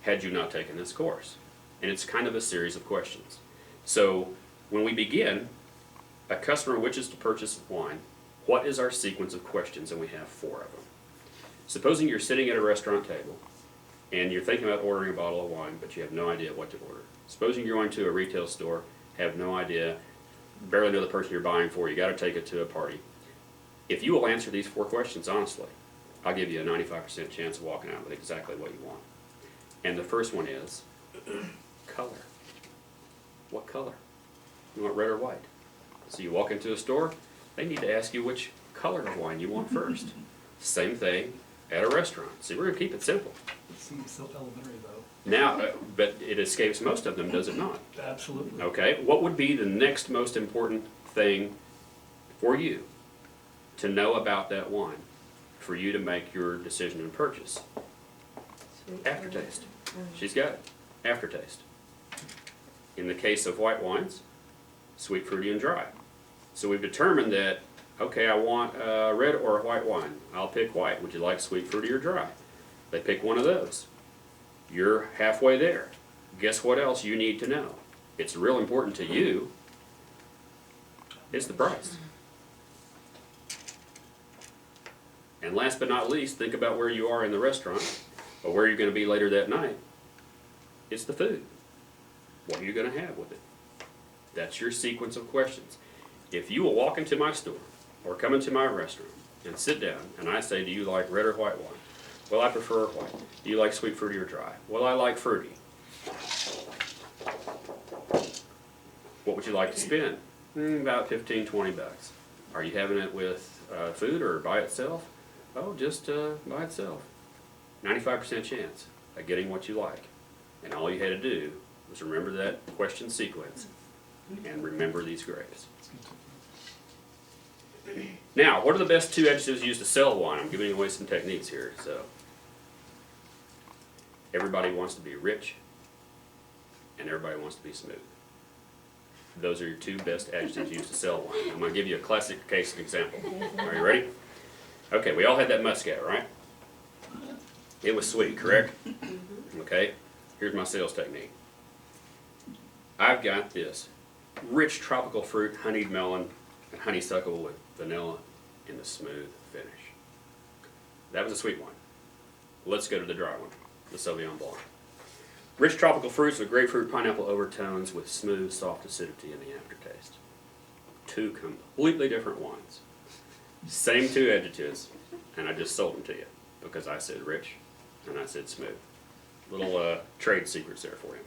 had you not taken this course. And it's kind of a series of questions. So when we begin, a customer wishes to purchase wine, what is our sequence of questions? And we have 4 of them. Supposing you're sitting at a restaurant table and you're thinking about ordering a bottle of wine, but you have no idea what to order. Supposing you're going to a retail store, have no idea, barely know the person you're buying for, you got to take it to a party. If you will answer these 4 questions honestly, I'll give you a 95% chance of walking out with exactly what you want. And the first one is color. What color? You want red or white? So you walk into a store, they need to ask you which color of wine you want first. Same thing at a restaurant. See, we're going to keep it simple. It seems so elementary though. Now, but it escapes most of them, does it not? Absolutely. Okay, what would be the next most important thing for you to know about that wine, for you to make your decision and purchase? Sweet Aftertaste. fruit. She's got it. Aftertaste. In the case of white wines, sweet, fruity, and dry. So we've determined that, okay, I want a red or a white wine. I'll pick white. Would you like sweet, fruity, or dry? They pick one of those. You're halfway there. Guess what else you need to know? It's real important to you. It's the price. And last but not least, think about where you are in the restaurant or where you're going to be later that night. It's the food. What are you going to have with it? That's your sequence of questions. If you will walk into my store or come into my restaurant and sit down and I say, do you like red or white wine? Well, I prefer white. Do you like sweet, fruity, or dry? Well, I like fruity. What would you like to spend? About 15, 20 bucks. Are you having it with food or by itself? Oh, just by itself. 95% chance of getting what you like. And all you had to do was remember that question sequence and remember these grapes. Now, what are the best 2 adjectives used to sell wine? I'm giving away some techniques here. So, everybody wants to be rich, and everybody wants to be smooth. Those are your 2 best adjectives used to sell wine. I'm going to give you a classic case example. Are you ready? Okay, we all had that Muscat, right? It was sweet, correct? Okay, here's my sales technique. I've got this rich tropical fruit, honeyed melon, and honeysuckle with vanilla in the smooth finish. That was a sweet one. Let's go to the dry one, the Sauvignon Blanc. Rich tropical fruits with grapefruit, pineapple overtones with smooth, soft acidity in the aftertaste. 2 completely different wines. Same 2 adjectives, and I just sold them to you because I said rich and I said smooth. Little trade secrets there for you.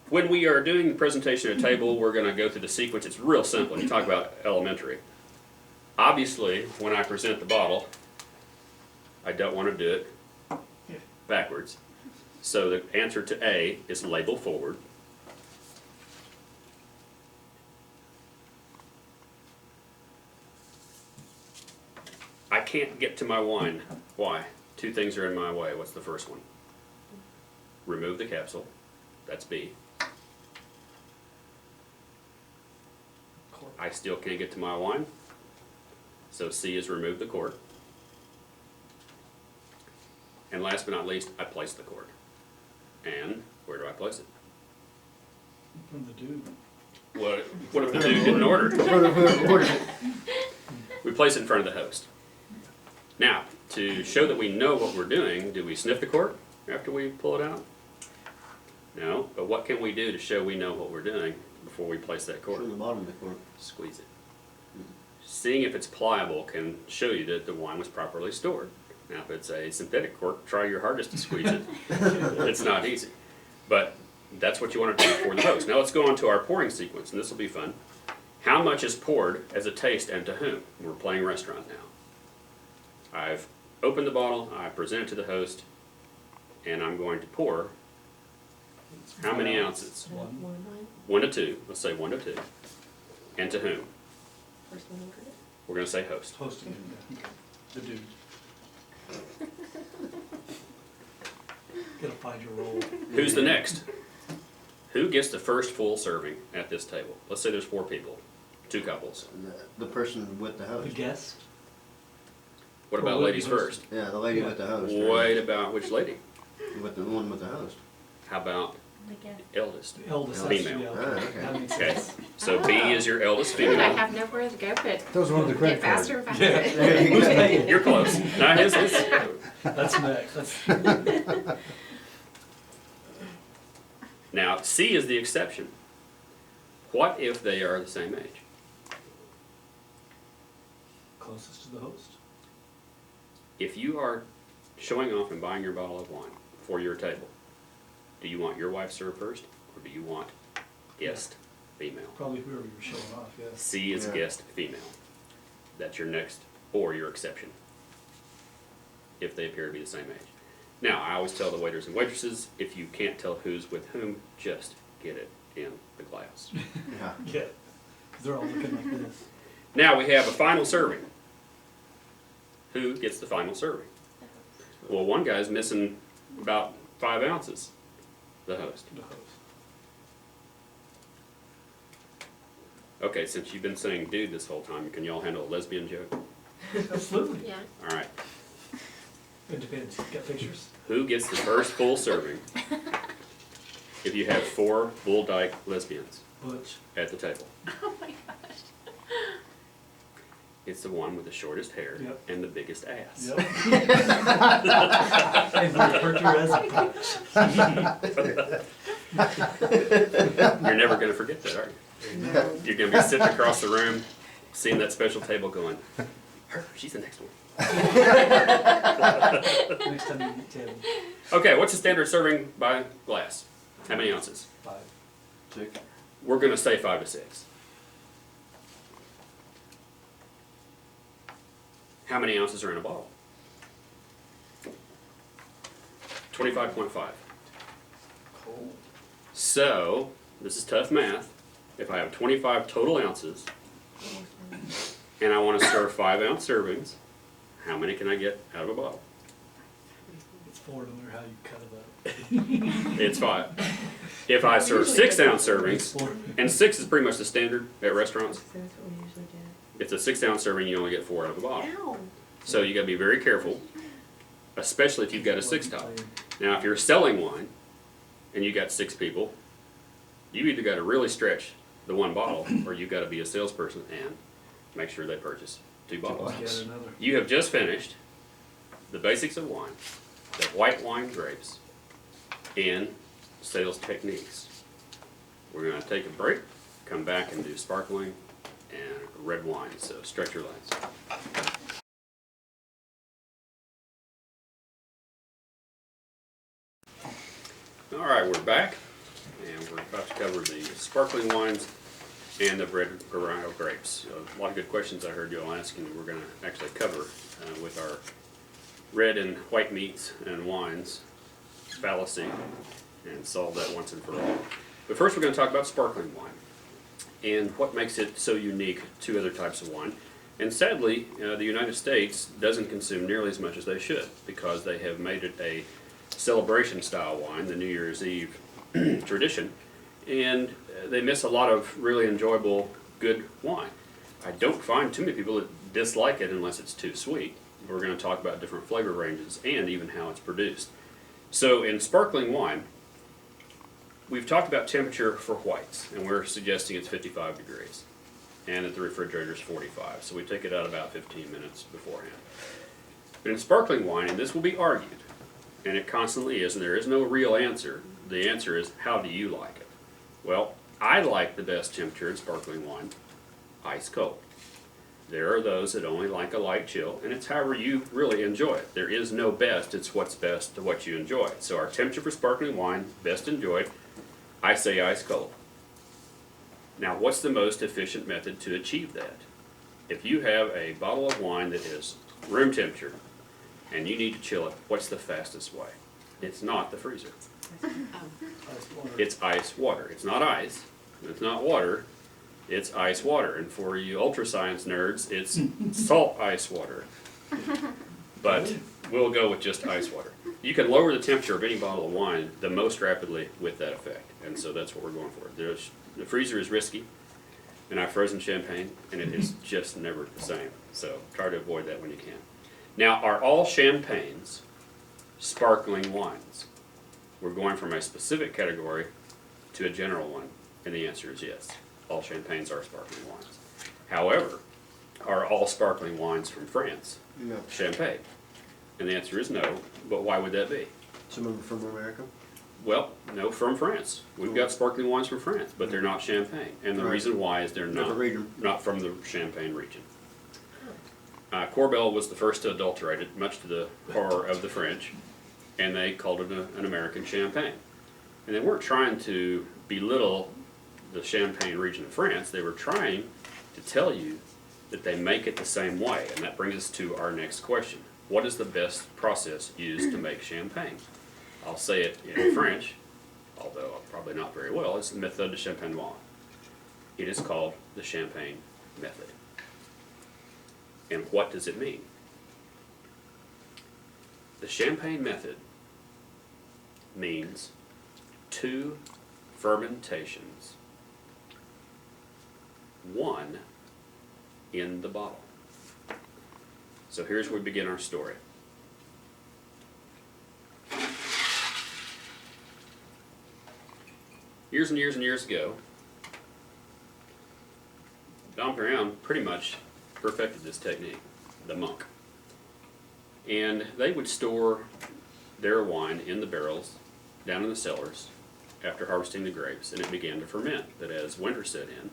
When we are doing the presentation at a table, we're going to go through the sequence. It's real simple. You talk about elementary. Obviously, when I present the bottle, I don't want to do it backwards. So the answer to A is label forward. I can't get to my wine. Why? 2 things are in my way. What's the first one? Remove the capsule. That's B. I still can't get to my wine. So C is remove the cork. And last but not least, I place the cork. And where do I place it? From the dude. What if the dude didn't order? We place it in front of the host. Now, to show that we know what we're doing, do we sniff the cork after we pull it out? No, but what can we do to show we know what we're doing before we place that cork? Show the bottom of the cork. Squeeze it. Seeing if it's pliable can show you that the wine was properly stored. Now, if it's a synthetic cork, try your hardest to squeeze it. It's not easy. But that's what you want to do for the host. Now let's go on to our pouring sequence, and this will be fun. How much is poured as a taste and to whom? We're playing restaurant now. I've opened the bottle, I present it to the host, and I'm going to pour how many ounces? 1. 1 to 2. Let's say 1 to 2. And to whom? First one ordered it. We're going to say host. Hosting, yeah. The dude. Gotta find your role. Who's the next? Who gets the first full serving at this table? Let's say there's 4 people. 2 couples. And the person with the The host. guest? What about Or ladies host. first? Yeah, the lady Yeah. with the host. What about which lady? With the one with the host. How about The guest. eldest? The eldest. Female. Yeah, Ah, okay. That makes Okay, sense. so B is your eldest Good, I female. have nowhere to go but Those are one of the get credit cards. faster and faster. There you Who's go. paying? You're close. No, his. That's next. That's, Now, C is the exception. What if they are the same age? closest to the host. If you are showing off and buying your bottle of wine for your table, do you want your wife served first, or do you want guest female? Probably whoever you're showing off, yes. C is Yeah. guest female. That's your next, or your exception, if they appear to be the same age. Now, I always tell the waiters and waitresses, if you can't tell who's with whom, just get it in the glass. Yeah. Yeah, because they're all looking like this. Now we have a final serving. Who gets the final serving? Well, one guy's missing about 5 ounces, the host. The host. Okay, since you've been saying dude this whole time, can y'all handle a lesbian joke? Absolutely. Yeah. All right. It depends. Got pictures? Who gets the first full serving if you have 4 bull dyke lesbians Butch. at the table? Oh my gosh. It's the one with the shortest hair Yep. and the biggest ass. Yep. And we refer to her as a Butch. You're never going to forget that, are you? You're going to be sitting across the room, seeing that special table going, her, she's the next one. Next time you meet Tim. Okay, what's the standard serving by glass? How many ounces? 5. 6. We're going to say 5 to 6. How many ounces are in a bottle? 25.5. Cold. So, this is tough math. If I have 25 total ounces, and I want to serve 5-ounce servings, how many can I get out of a bottle? It's 4 no matter how you cut it up. It's 5. If I serve 6-ounce servings, It's 4. and 6 is pretty much the standard at restaurants, That's what we usually get. if it's a 6-ounce serving, you only get 4 out of a bottle. Ow. So you got to be very careful, especially if you've got a 6-top. Now, if you're selling wine and you got 6 people, you either got to really stretch the one bottle, or you got to be a salesperson and make sure they purchase 2 bottles. Get another. You have just finished the basics of wine, the white wine grapes, and sales techniques. We're going to take a break, come back and do sparkling and red wine. So stretch your legs. All right, we're back, and we're about to cover the sparkling wines and the red varietal grapes. A lot of good questions I heard you all asking. We're going to actually cover with our red and white meats and wines fallacy and solve that once and for all. But first, we're going to talk about sparkling wine and what makes it so unique to other types of wine. And sadly, the United States doesn't consume nearly as much as they should because they have made it a celebration style wine, the New Year's Eve tradition, and they miss a lot of really enjoyable, good wine. I don't find too many people that dislike it unless it's too sweet. We're going to talk about different flavor ranges and even how it's produced. So in sparkling wine, we've talked about temperature for whites, and we're suggesting it's 55 degrees, and that the refrigerator is 45, so we take it out about 15 minutes beforehand. But in sparkling wine, and this will be argued, and it constantly is, and there is no real answer, the answer is, how do you like it? Well, I like the best temperature in sparkling wine, ice cold. There are those that only like a light chill, and it's however you really enjoy it. There is no best, it's what's best to what you enjoy. So our temperature for sparkling wine, best enjoyed, I say ice cold. Now, what's the most efficient method to achieve that? If you have a bottle of wine that is room temperature, and you need to chill it, what's the fastest way? It's not the freezer. Ice water. It's ice water. It's not ice. It's not water. It's ice water. And for you ultra science nerds, it's salt ice water. But we'll go with just ice water. You can lower the temperature of any bottle of wine the most rapidly with that effect. And so that's what we're going for. The freezer is risky. and I've frozen champagne, and it is just never the same. So try to avoid that when you can. Now, are all champagnes sparkling wines? We're going from a specific category to a general one, and the answer is yes. All champagnes are sparkling wines. However, are all sparkling wines from France No. champagne? And the answer is no, but why would that be? Some of them from America? Well, no, from France. We've got sparkling wines from France, but they're not champagne. And the Right. reason why is they're Different region. not from the Champagne region. Corbel was the first to adulterate it, much to the horror of the French, and they called it an American champagne. And they weren't trying to belittle the Champagne region of France. They were trying to tell you that they make it the same way. And that brings us to our next question. What is the best process used to make champagne? I'll say it in French, although probably not very well. It's the méthode de champenois. It is called the champagne method. And what does it mean? The champagne method means 2 fermentations, 1 in the bottle. So here's where we begin our story. Years and years and years ago, Dom Perignon pretty much perfected this technique, the monk. And they would store their wine in the barrels down in the cellars after harvesting the grapes, and it began to ferment. But as winter set in,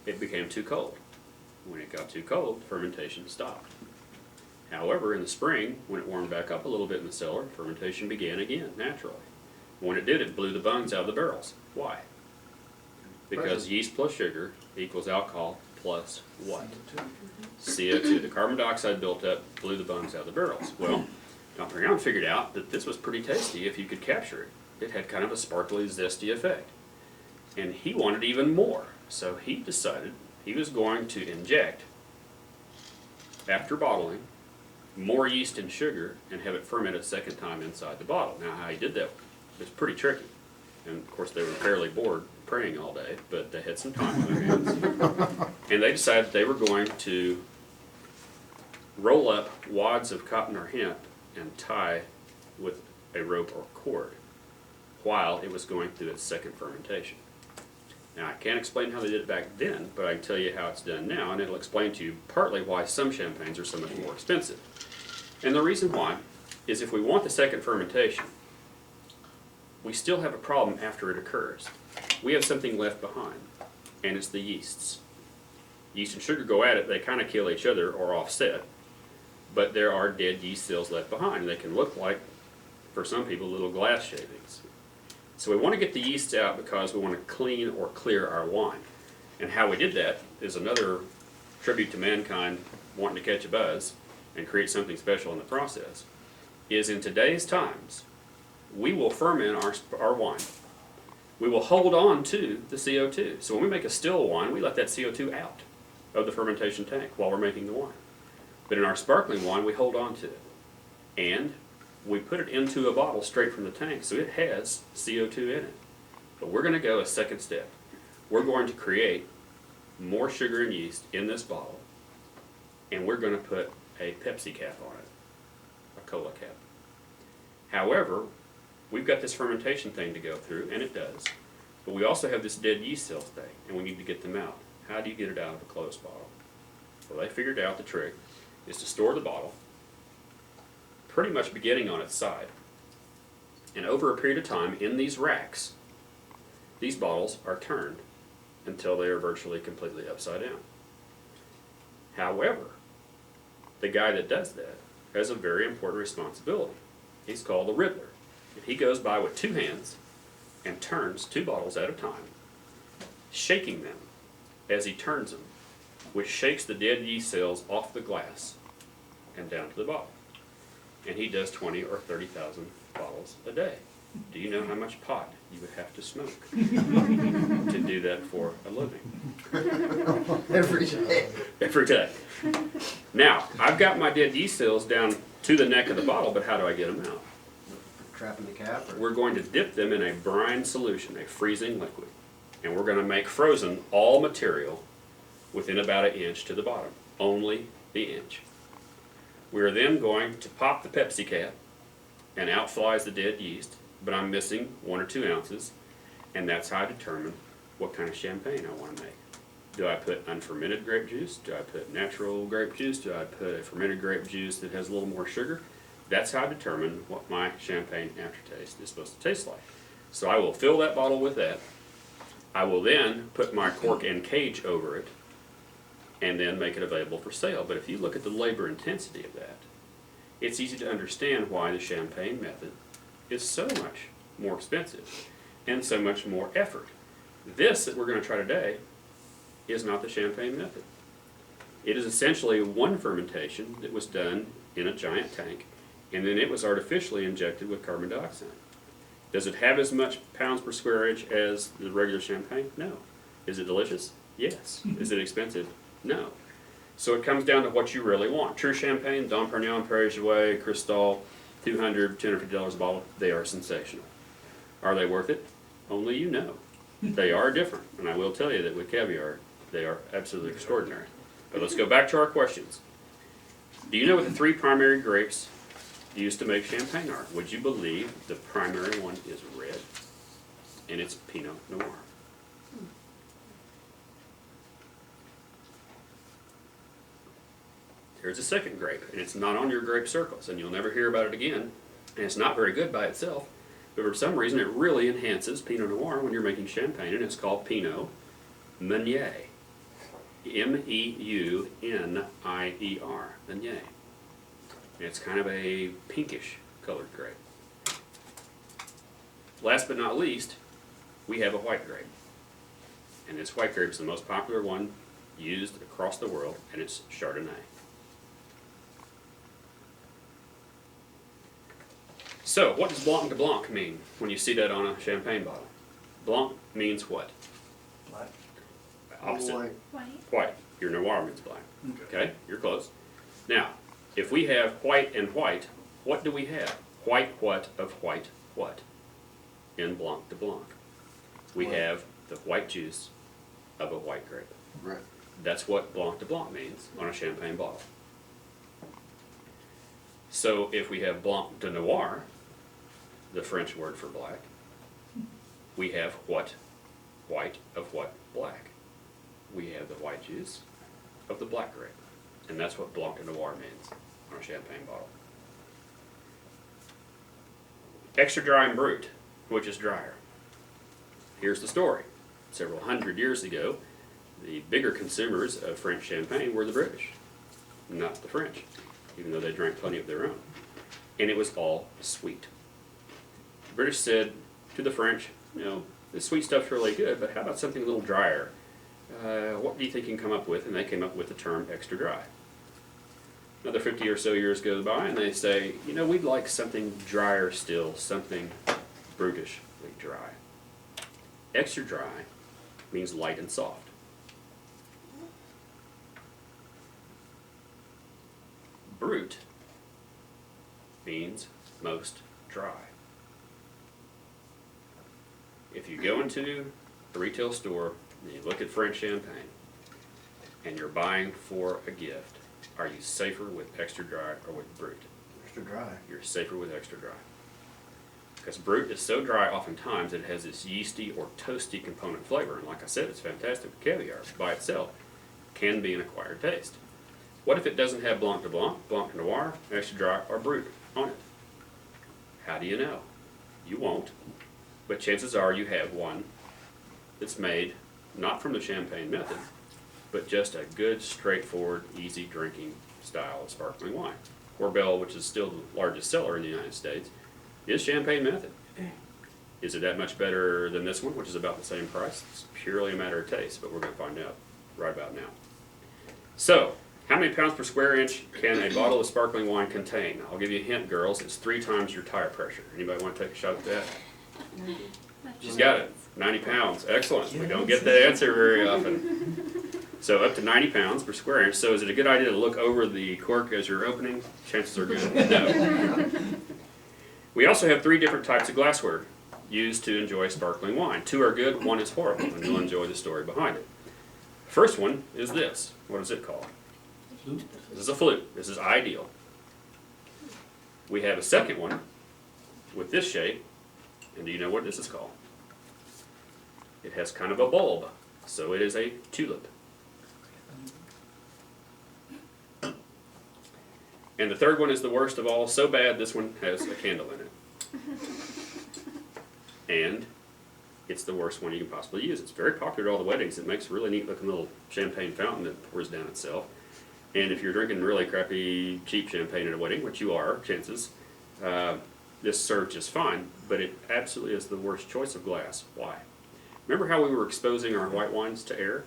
it became too cold. When it got too cold, fermentation stopped. However, in the spring, when it warmed back up a little bit in the cellar, fermentation began again, naturally. When it did, it blew the bungs out of the barrels. Why? Because yeast plus sugar equals alcohol plus what? CO2. The carbon dioxide built up, blew the bungs out of the barrels. Well, Dom Perignon figured out that this was pretty tasty if you could capture it. It had kind of a sparkly, zesty effect. And he wanted even more. So he decided he was going to inject, after bottling, more yeast and sugar and have it ferment a second time inside the bottle. Now, how he did that was pretty tricky. And of course, they were fairly bored praying all day, but they had some time on their hands. And they decided they were going to roll up wads of cotton or hemp and tie with a rope or cord while it was going through its second fermentation. Now, I can't explain how they did it back then, but I can tell you how it's done now, and it'll explain to you partly why some champagnes are so much more expensive. And the reason why is if we want the second fermentation, we still have a problem after it occurs. We have something left behind, and it's the yeasts. Yeast and sugar go at it, they kind of kill each other or offset, but there are dead yeast cells left behind, and they can look like, for some people, little glass shavings. So we want to get the yeasts out because we want to clean or clear our wine. And how we did that is another tribute to mankind wanting to catch a buzz and create something special in the process, is in today's times, we will ferment our wine. We will hold on to the CO2. So when we make a still wine, we let that CO2 out of the fermentation tank while we're making the wine. But in our sparkling wine, we hold on to it. And we put it into a bottle straight from the tank, so it has CO2 in it. But we're going to go a second step. We're going to create more sugar and yeast in this bottle, and we're going to put a Pepsi cap on it, a cola cap. However, we've got this fermentation thing to go through, and it does. But we also have this dead yeast cells thing, and we need to get them out. How do you get it out of a closed bottle? Well, they figured out the trick is to store the bottle pretty much beginning on its side. And over a period of time, in these racks, these bottles are turned until they are virtually completely upside down. However, the guy that does that has a very important responsibility. He's called the Riddler. And he goes by with 2 hands and turns 2 bottles at a time, shaking them as he turns them, which shakes the dead yeast cells off the glass and down to the bottle. And he does 20 or 30,000 bottles a day. Do you know how much pot you would have to smoke to do that for a living? Every day. Every day. Now, I've got my dead yeast cells down to the neck of the bottle, but how do I get them out? Trapping the cap? Or? We're going to dip them in a brine solution, a freezing liquid. And we're going to make frozen all material within about an inch to the bottom, only the inch. We are then going to pop the Pepsi cap, and out flies the dead yeast, but I'm missing 1 or 2 ounces, and that's how I determine what kind of champagne I want to make. Do I put unfermented grape juice? Do I put natural grape juice? Do I put a fermented grape juice that has a little more sugar? That's how I determine what my champagne aftertaste is supposed to taste like. So I will fill that bottle with that. I will then put my cork and cage over it and then make it available for sale. But if you look at the labor intensity of that, it's easy to understand why the champagne method is so much more expensive and so much more effort. This that we're going to try today is not the champagne method. It is essentially one fermentation that was done in a giant tank, and then it was artificially injected with carbon dioxide. Does it have as much pounds per square inch as the regular champagne? No. Is it delicious? Yes. Is it expensive? No. So it comes down to what you really want. True champagne, Dom Perignon, Perrier-Jouet, Cristal, $200, $250 a bottle, they are sensational. Are they worth it? Only you know. They are different, and I will tell you that with caviar, they are absolutely extraordinary. But let's go back to our questions. Do you know what the 3 primary grapes used to make champagne are? Would you believe the primary one is red? And it's Pinot Noir. Here's a second grape, and it's not on your Grape Circles, and you'll never hear about it again. And it's not very good by itself, but for some reason it really enhances Pinot Noir when you're making champagne, and it's called Pinot Meunier. M-E-U-N-I-E-R, Meunier. It's kind of a pinkish colored grape. Last but not least, we have a white grape. And this white grape is the most popular one used across the world, and it's Chardonnay. So, what does Blanc De Blanc mean when you see that on a champagne bottle? Blanc means what? Black. Opposite. White. White. White. Your Noir means black. Okay. Okay, you're close. Now, if we have white and white, what do we have? White what of white what? In Blanc De Blanc. We White. have the white juice of a white grape. Right. That's what Blanc De Blanc means on a champagne bottle. So if we have Blanc de Noir, the French word for black, we have what white of what black? We have the white juice of the black grape. And that's what Blanc de Noir means on a champagne bottle. Extra dry and brut, which is drier. Here's the story. Several hundred years ago, the bigger consumers of French champagne were the British, not the French, even though they drank plenty of their own. And it was all sweet. The British said to the French, you know, this sweet stuff's really good, but how about something a little drier? What do you think you can come up with? And they came up with the term extra dry. Another 50 or so years goes by, and they say, you know, we'd like something drier still, something brutishly dry. Extra dry means light and soft. Brut means most dry. If you go into a retail store and you look at French champagne and you're buying for a gift, are you safer with extra dry or with brut? Extra dry. You're safer with extra dry. Because brut is so dry oftentimes it has this yeasty or toasty component flavor. And like I said, it's fantastic with caviar by itself. Can be an acquired taste. What if it doesn't have Blanc De Blanc, Blanc de Noir, extra dry, or brut on it? How do you know? You won't. But chances are you have one that's made not from the champagne method, but just a good, straightforward, easy drinking style of sparkling wine. Corbel, which is still the largest seller in the United States, is champagne method. Is it that much better than this one, which is about the same price? It's purely a matter of taste, but we're going to find out right about now. So, how many pounds per square inch can a bottle of sparkling wine contain? I'll give you a hint, girls. It's 3 times your tire pressure. Anybody want to take a shot at that? She's got it. 90 pounds. Excellent. We don't get that answer very often. So up to 90 pounds per square inch. So is it a good idea to look over the cork as you're opening? Chances are good. No. We also have 3 different types of glassware used to enjoy sparkling wine. 2 are good, 1 is horrible, and you'll enjoy the story behind it. first one is this. What is it called? Flute. This is a flute. This is ideal. We have a second one with this shape, and do you know what this is called? It has kind of a bulb, so it is a tulip. And the third one is the worst of all, so bad this one has a candle in it. And it's the worst one you can possibly use. It's very popular at all the weddings. It makes a really neat looking little champagne fountain that pours down itself. And if you're drinking really crappy, cheap champagne at a wedding, which you are, chances, this serves just fine, but it absolutely is the worst choice of glass. Why? Remember how we were exposing our white wines to air?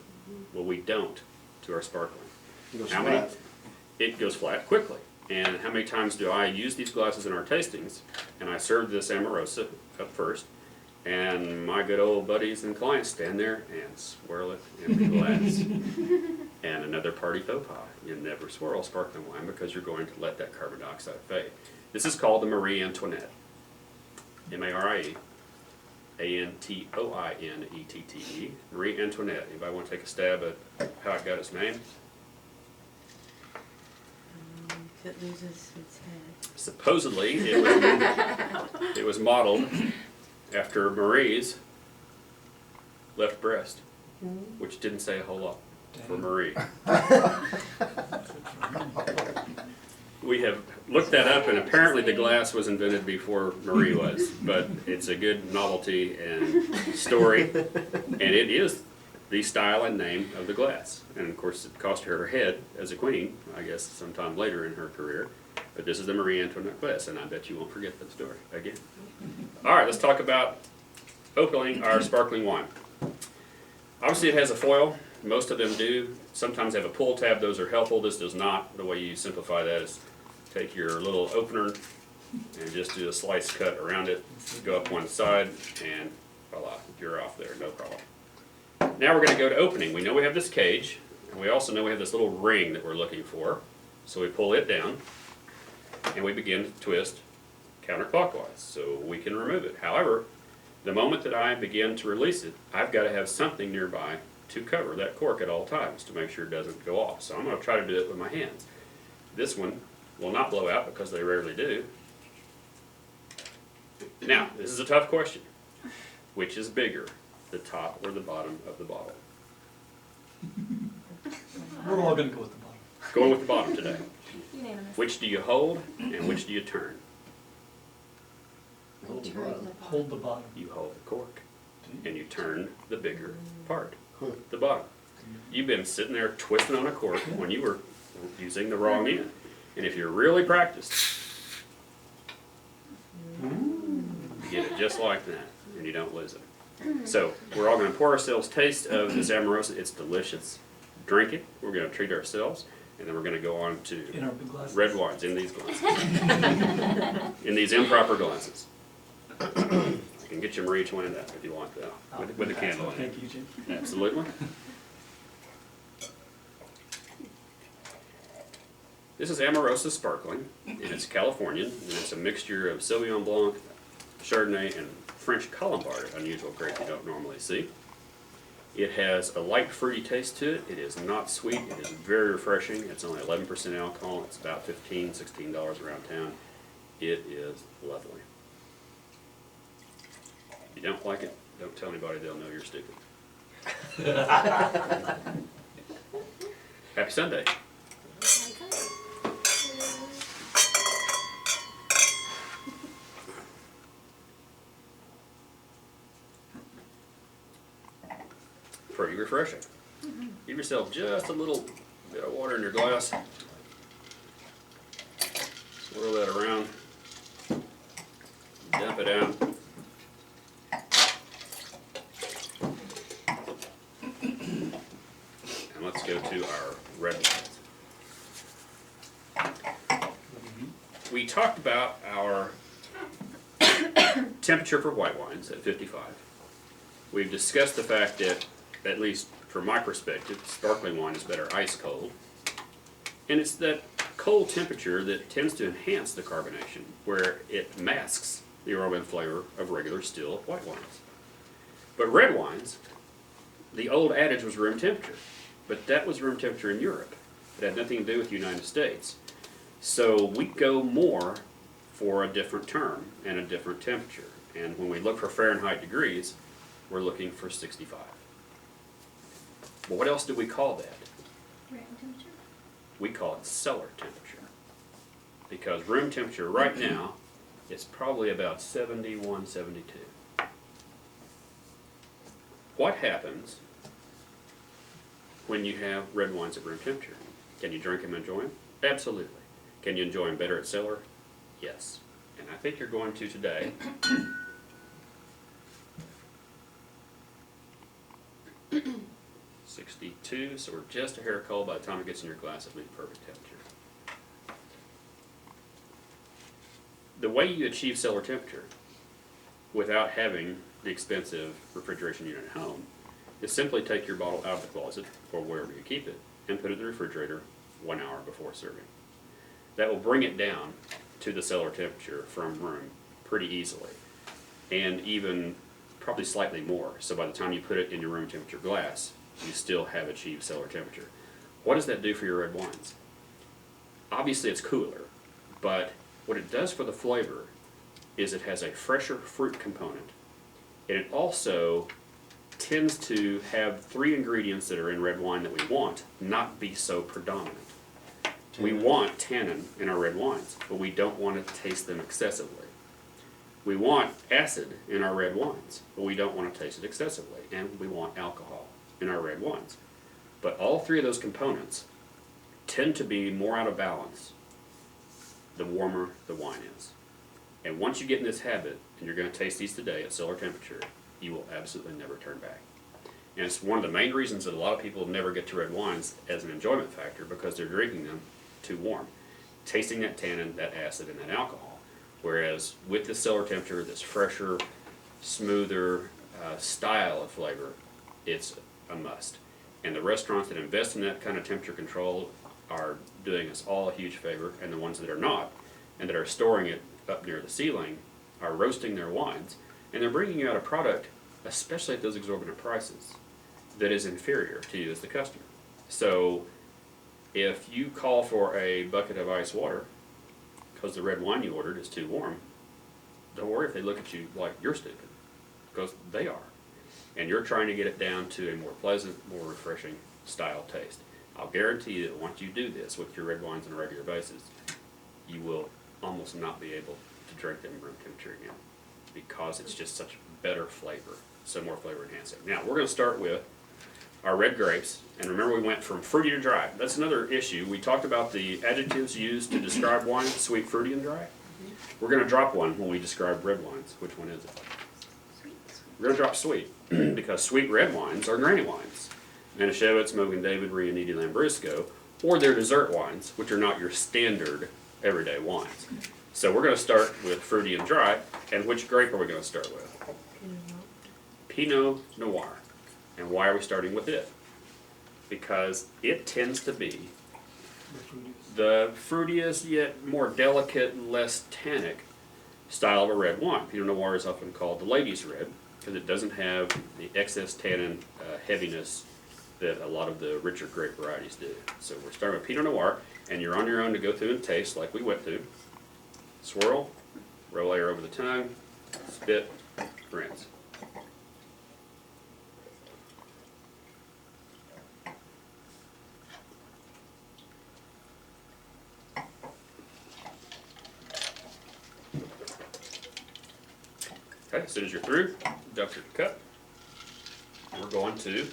Well, we don't to our sparkling. How many? It goes flat quickly. And how many times do I use these glasses in our tastings? And I serve this Amarosa up first, and my good old buddies and clients stand there and swirl it in the glass. And another party faux pas. You never swirl sparkling wine because you're going to let that carbon dioxide fade. This is called the Marie Antoinette. M-A-R-I-E. A-N-T-O-I-N-E-T-T-E. Marie Antoinette. Anybody want to take a stab at how it got its name? If it loses its head. Supposedly, it was modeled after Marie's left breast, which didn't say a whole lot for Marie. We have looked that up, and apparently the glass was invented before Marie was, but it's a good novelty and story, and it is the style and name of the glass. And of course it cost her her head as a queen, I guess sometime later in her career, but this is the Marie Antoinette glass, and I bet you won't forget that story again. All right, let's talk about opening our sparkling wine. Obviously it has a foil. Most of them do. Sometimes they have a pull tab. Those are helpful. This does not. The way you simplify that is take your little opener and just do a slice cut around it, go up one side, and voila, you're off there, no problem. Now we're going to go to opening. We know we have this cage, and we also know we have this little ring that we're looking for. So we pull it down, and we begin to twist counterclockwise so we can remove it. However, the moment that I begin to release it, I've got to have something nearby to cover that cork at all times to make sure it doesn't go off. So I'm going to try to do it with my hands. This one will not blow out because they rarely do. Now, this is a tough question. Which is bigger, the top or the bottom of the bottle? We're all gonna go with the bottom. Going with the bottom today. Unanimous. Which do you hold and which do you turn? Hold the Turn bottom. the bottom. Hold the bottom. You hold the cork and you turn the bigger part, the bottom. You've been sitting there twisting on a cork when you were using the wrong end. And if you're really practiced, you get it just like that and you don't lose it. So we're all going to pour ourselves taste of this Amarosa. It's delicious. Drink it. We're going to treat ourselves, and then we're going to go on to In our big glasses. red wines in these glasses, in these improper glasses. You can get your Marie Antoinette up if you want that, with the candle in it. Thank you, Jim. Absolutely. This is Amarosa Sparkling, and it's Californian, and it's a mixture of Sauvignon Blanc, Chardonnay, and French Colombard, unusual grape you don't normally see. It has a light fruity taste to it. It is not sweet. It is very refreshing. It's only 11% alcohol. It's about $15, $16 around town. It is lovely. If you don't like it, don't tell anybody. They'll know you're stupid. Happy Sunday. Pretty refreshing. Give yourself just a little bit of water in your glass. Swirl that around. Dump it out. And let's go to our red wines. We talked about our temperature for white wines at 55. We've discussed the fact that, at least from my perspective, sparkling wine is better ice cold. And it's that cold temperature that tends to enhance the carbonation, where it masks the aroma and flavor of regular still white wines. But red wines, the old adage was room temperature. but that was room temperature in Europe. It had nothing to do with the United States. So we go more for a different term and a different temperature. And when we look for Fahrenheit degrees, we're looking for 65. Well, what else do we call that? Room temperature? We call it cellar temperature. Because room temperature right now is probably about 71, 72. What happens when you have red wines at room temperature? Can you drink them and enjoy them? Absolutely. Can you enjoy them better at cellar? Yes. And I think you're going to today. 62, so we're just a hair cold. By the time it gets in your glass, it'll be the perfect temperature. The way you achieve cellar temperature without having the expensive refrigeration unit at home is simply take your bottle out of the closet or wherever you keep it and put it in the refrigerator 1 hour before serving. That will bring it down to the cellar temperature from room pretty easily, and even probably slightly more. So by the time you put it in your room temperature glass, you still have achieved cellar temperature. What does that do for your red wines? Obviously it's cooler, but what it does for the flavor is it has a fresher fruit component, and it also tends to have 3 ingredients that are in red wine that we want not be so predominant. We want tannin in our red wines, but we don't want to taste them excessively. We want acid in our red wines, but we don't want to taste it excessively. And we want alcohol in our red wines. But all 3 of those components tend to be more out of balance the warmer the wine is. And once you get in this habit, and you're going to taste these today at cellar temperature, you will absolutely never turn back. And it's one of the main reasons that a lot of people never get to red wines as an enjoyment factor, because they're drinking them too warm, tasting that tannin, that acid, and that alcohol. Whereas with the cellar temperature, this fresher, smoother style of flavor, it's a must. And the restaurants that invest in that kind of temperature control are doing us all a huge favor, and the ones that are not, and that are storing it up near the ceiling, are roasting their wines, and they're bringing you out a product, especially at those exorbitant prices, that is inferior to you as the customer. So if you call for a bucket of ice water because the red wine you ordered is too warm, don't worry if they look at you like you're stupid, because they are. And you're trying to get it down to a more pleasant, more refreshing style taste. I'll guarantee you that once you do this with your red wines on a regular basis, you will almost not be able to drink them room temperature again, because it's just such better flavor, so more flavor enhancing. Now, we're going to start with our red grapes, and remember we went from fruity to dry. That's another issue. We talked about the adjectives used to describe wine, sweet, fruity, and dry. We're going to drop one when we describe red wines. Which one is it? Sweet. We're going to drop sweet, because sweet red wines are granny wines. Manischewitz, Mogan David, Riesling, Lambrusco, or they're dessert wines, which are not your standard everyday wines. So we're going to start with fruity and dry, and which grape are we going to start with? Pinot Noir. And why are we starting with it? Because it tends to be the fruitiest yet more delicate, less tannic style of a red wine. Pinot Noir is often called the ladies' red because it doesn't have the excess tannin heaviness that a lot of the richer grape varieties do. So we're starting with Pinot Noir, and you're on your own to go through and taste like we went through. Swirl, roll air over the tongue, spit, rinse. Okay, as soon as you're through, dump your cup. We're going to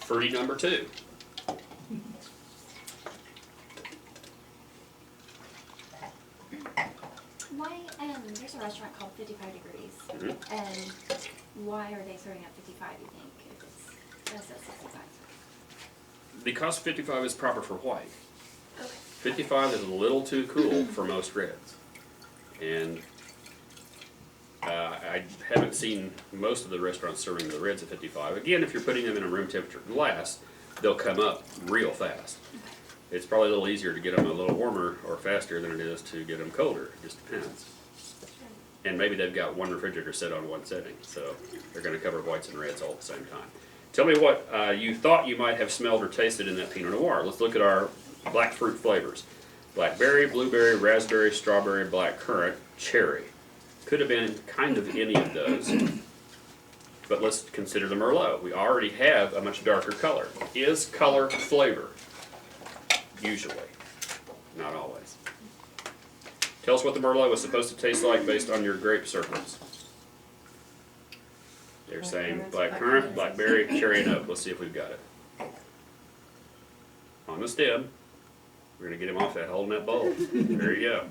fruity number 2. Why, there's a restaurant called 55 Degrees, Mhm. and why are they serving at 55, you think, if it's just at 65? Because 55 is proper for white. Okay. 55 is a little too cool for most reds. And I haven't seen most of the restaurants serving the reds at 55. Again, if you're putting them in a room temperature glass, they'll come up real fast. It's probably a little easier to get them a little warmer or faster than it is to get them colder. It just depends. And maybe they've got one refrigerator set on one setting, so they're going to cover whites and reds all at the same time. Tell me what you thought you might have smelled or tasted in that Pinot Noir. Let's look at our black fruit flavors. Blackberry, blueberry, raspberry, strawberry, black currant, cherry. Could have been kind of any of those. But let's consider the Merlot. We already have a much darker color. Is color flavor? Usually. Not always. Tell us what the Merlot was supposed to taste like based on your Grape Circles. They're saying black currant, blackberry, cherry, and oak. Let's see if we've got it. On the stem. We're going to get him off that, holding that bowl. There you go.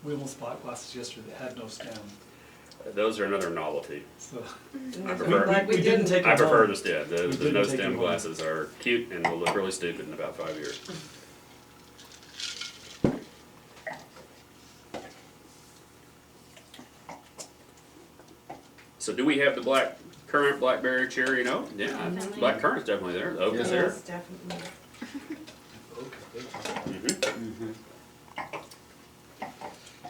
We almost bought glasses yesterday that had no stem, Those are another novelty. so. I prefer, We didn't take I them prefer home. the stem. The didn't no take stem them home. glasses are cute and will look really stupid in about 5 years. So do we have the black currant, blackberry, cherry, and oak? Yeah, Definitely. black currant's definitely there. The oak is there. Yes, definitely. Mhm.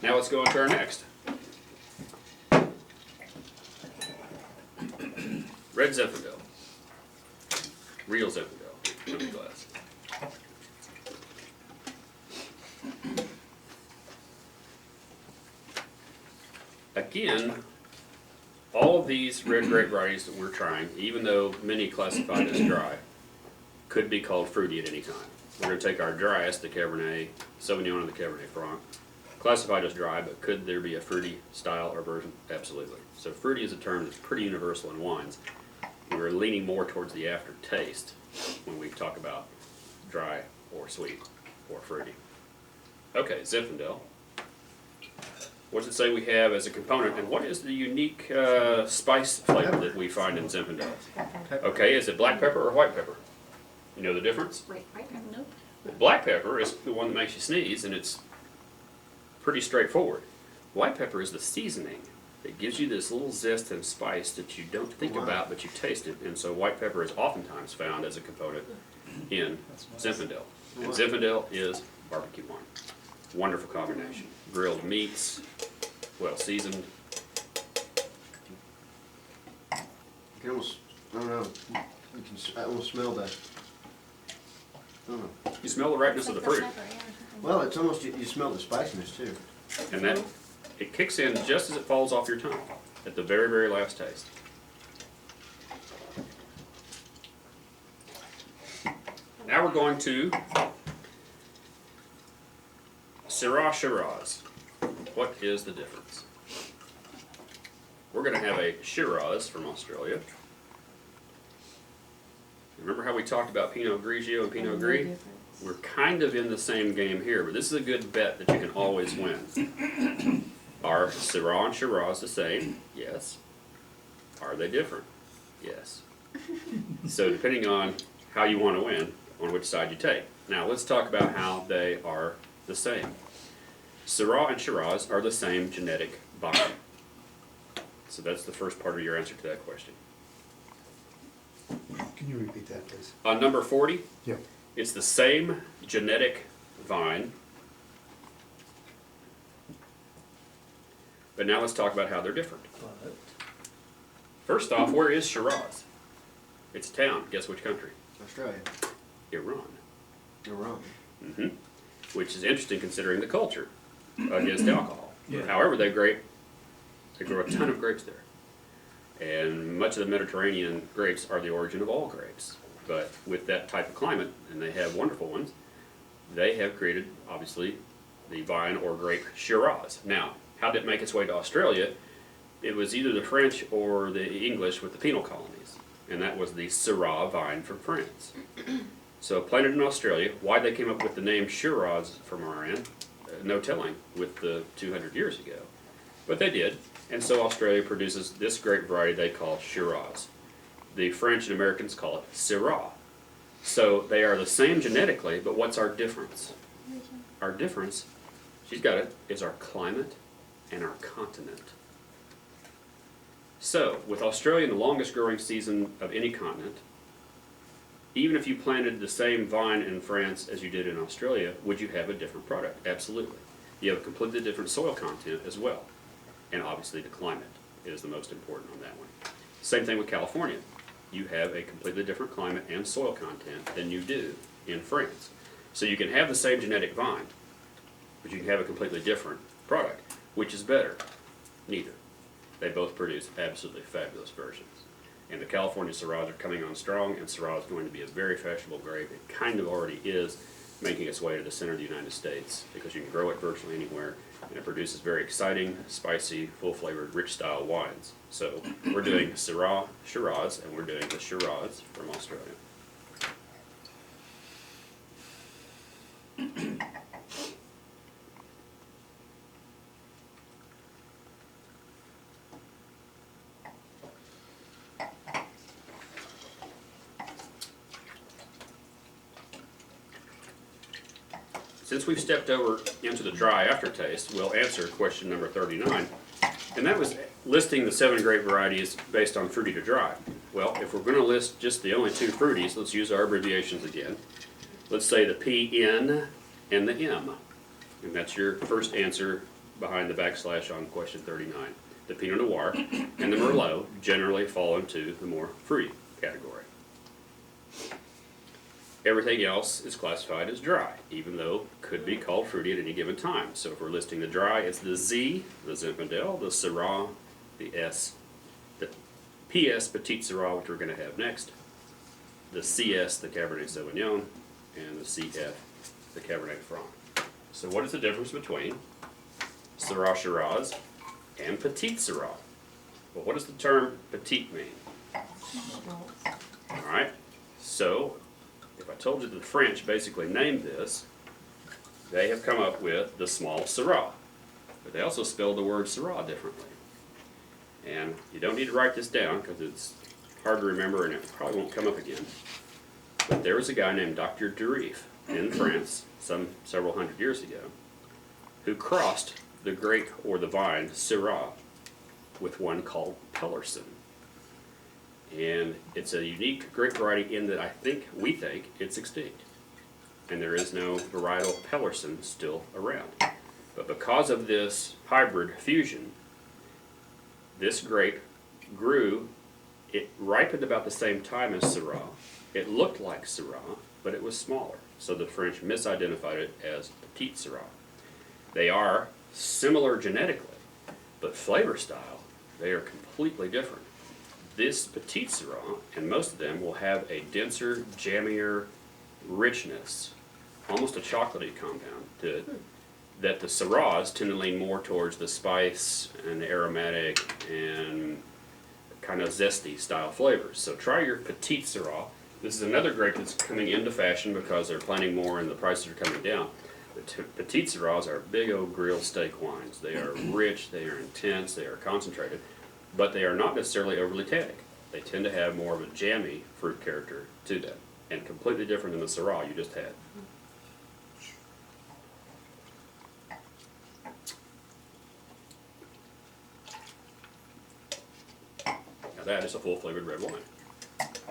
Now let's go on to our next. Red Zinfandel. Real Zinfandel. Empty glass. Again, all of these red grape varieties that we're trying, even though many classified as dry, could be called fruity at any time. We're going to take our driest, the Cabernet Sauvignon and the Cabernet Franc, classified as dry, but could there be a fruity style or version? Absolutely. So fruity is a term that's pretty universal in wines. We're leaning more towards the aftertaste when we talk about dry or sweet or fruity. Okay, Zinfandel. What does it say we have as a component, and what is the unique spice flavor that we find in Zinfandel? Okay, is it black pepper or white pepper? You know the difference? Right, nope. Black pepper is the one that makes you sneeze, and it's pretty straightforward. White pepper is the seasoning. It gives you this little zest and spice that you don't think about, but you taste it. And so white pepper is oftentimes found as a component in Zinfandel. And Zinfandel is barbecue wine. Wonderful combination. Grilled meats, well seasoned. You can almost, I don't know, you can, I almost smell the, I don't know. You smell the ripeness of the fruit. Well, it's almost, you smell the spiciness too. And that, it kicks in just as it falls off your tongue at the very, very last taste. Now we're going to Syrah Shiraz. What is the difference? We're going to have a Shiraz from Australia. Remember how we talked about Pinot Grigio and Pinot Gris? We're kind of in the same game here, but this is a good bet that you can always win. Are Syrah and Shiraz the same? Yes. Are they different? Yes. So depending on how you want to win, on which side you take. Now let's talk about how they are the same. Syrah and Shiraz are the same genetic vine. So that's the first part of your answer to that question. Can you repeat that, please? On number 40, Yeah. it's the same genetic vine. But now let's talk about how they're different. But First off, where is Shiraz? It's a town. Guess which country? Australia, Iran. you're wrong. Which is interesting considering the culture against alcohol. Yeah. However, they grow a ton of grapes there. And much of the Mediterranean grapes are the origin of all grapes. But with that type of climate, and they have wonderful ones, they have created, obviously, the vine or grape Shiraz. Now, how did it make its way to Australia? It was either the French or the English with the penal colonies. And that was the Syrah vine from France. So planted in Australia. Why they came up with the name Shiraz from our end, no telling with the 200 years ago. But they did. And so Australia produces this grape variety they call Shiraz. The French and Americans call it Syrah. So they are the same genetically, but what's our difference? Our difference, she's got it, is our climate and our continent. So, with Australia in the longest growing season of any continent, even if you planted the same vine in France as you did in Australia, would you have a different product? Absolutely. You have a completely different soil content as well. And obviously the climate is the most important on that one. Same thing with California. you have a completely different climate and soil content than you do in France. So you can have the same genetic vine, but you can have a completely different product. Which is better? Neither. They both produce absolutely fabulous versions. And the California Syrahs are coming on strong, and Syrah is going to be a very fashionable grape. It kind of already is, making its way to the center of the United States, because you can grow it virtually anywhere, and it produces very exciting, spicy, full-flavored, rich style wines. So we're doing Syrah Shiraz, and we're doing the Shiraz from Australia. Since we've stepped over into the dry aftertaste, we'll answer question number 39. And that was listing the 7 grape varieties based on fruity to dry. Well, if we're going to list just the only 2 fruities, let's use our abbreviations again. Let's say the PN and the M. And that's your first answer behind the backslash on question 39. The Pinot Noir and the Merlot generally fall into the more fruity category. Everything else is classified as dry, even though could be called fruity at any given time. So if we're listing the dry, it's the Z, the Zinfandel, the Syrah, the S, the PS, Petit Syrah, which we're going to have next, the CS, the Cabernet Sauvignon, and the CF, the Cabernet Franc. So what is the difference between Syrah Shiraz and Petit Syrah? Well, what does the term petit mean? All right, so if I told you that the French basically named this, they have come up with the small Syrah. But they also spelled the word Syrah differently. And you don't need to write this down because it's hard to remember and it probably won't come up again. But there was a guy named Dr. Driest in France several hundred years ago who crossed the grape or the vine Syrah with one called Pellerson. And it's a unique grape variety in that we think it's extinct. And there is no varietal Pellerson still around. But because of this hybrid fusion, this grape grew, it ripened about the same time as Syrah. It looked like Syrah, but it was smaller. So the French misidentified it as Petit Syrah. They are similar genetically, but flavor style, they are completely different. This Petit Syrah, and most of them, will have a denser, jammier richness, almost a chocolatey compound to it, that the Syrahs tend to lean more towards the spice and the aromatic and kind of zesty style flavors. So try your Petit Syrah. This is another grape that's coming into fashion because they're planting more and the prices are coming down. The Petit Syrahs are big old grilled steak wines. They are rich, they are intense, they are concentrated. But they are not necessarily overly tannic. They tend to have more of a jammy fruit character to them, and completely different than the Syrah you just had. Now that is a full-flavored red wine.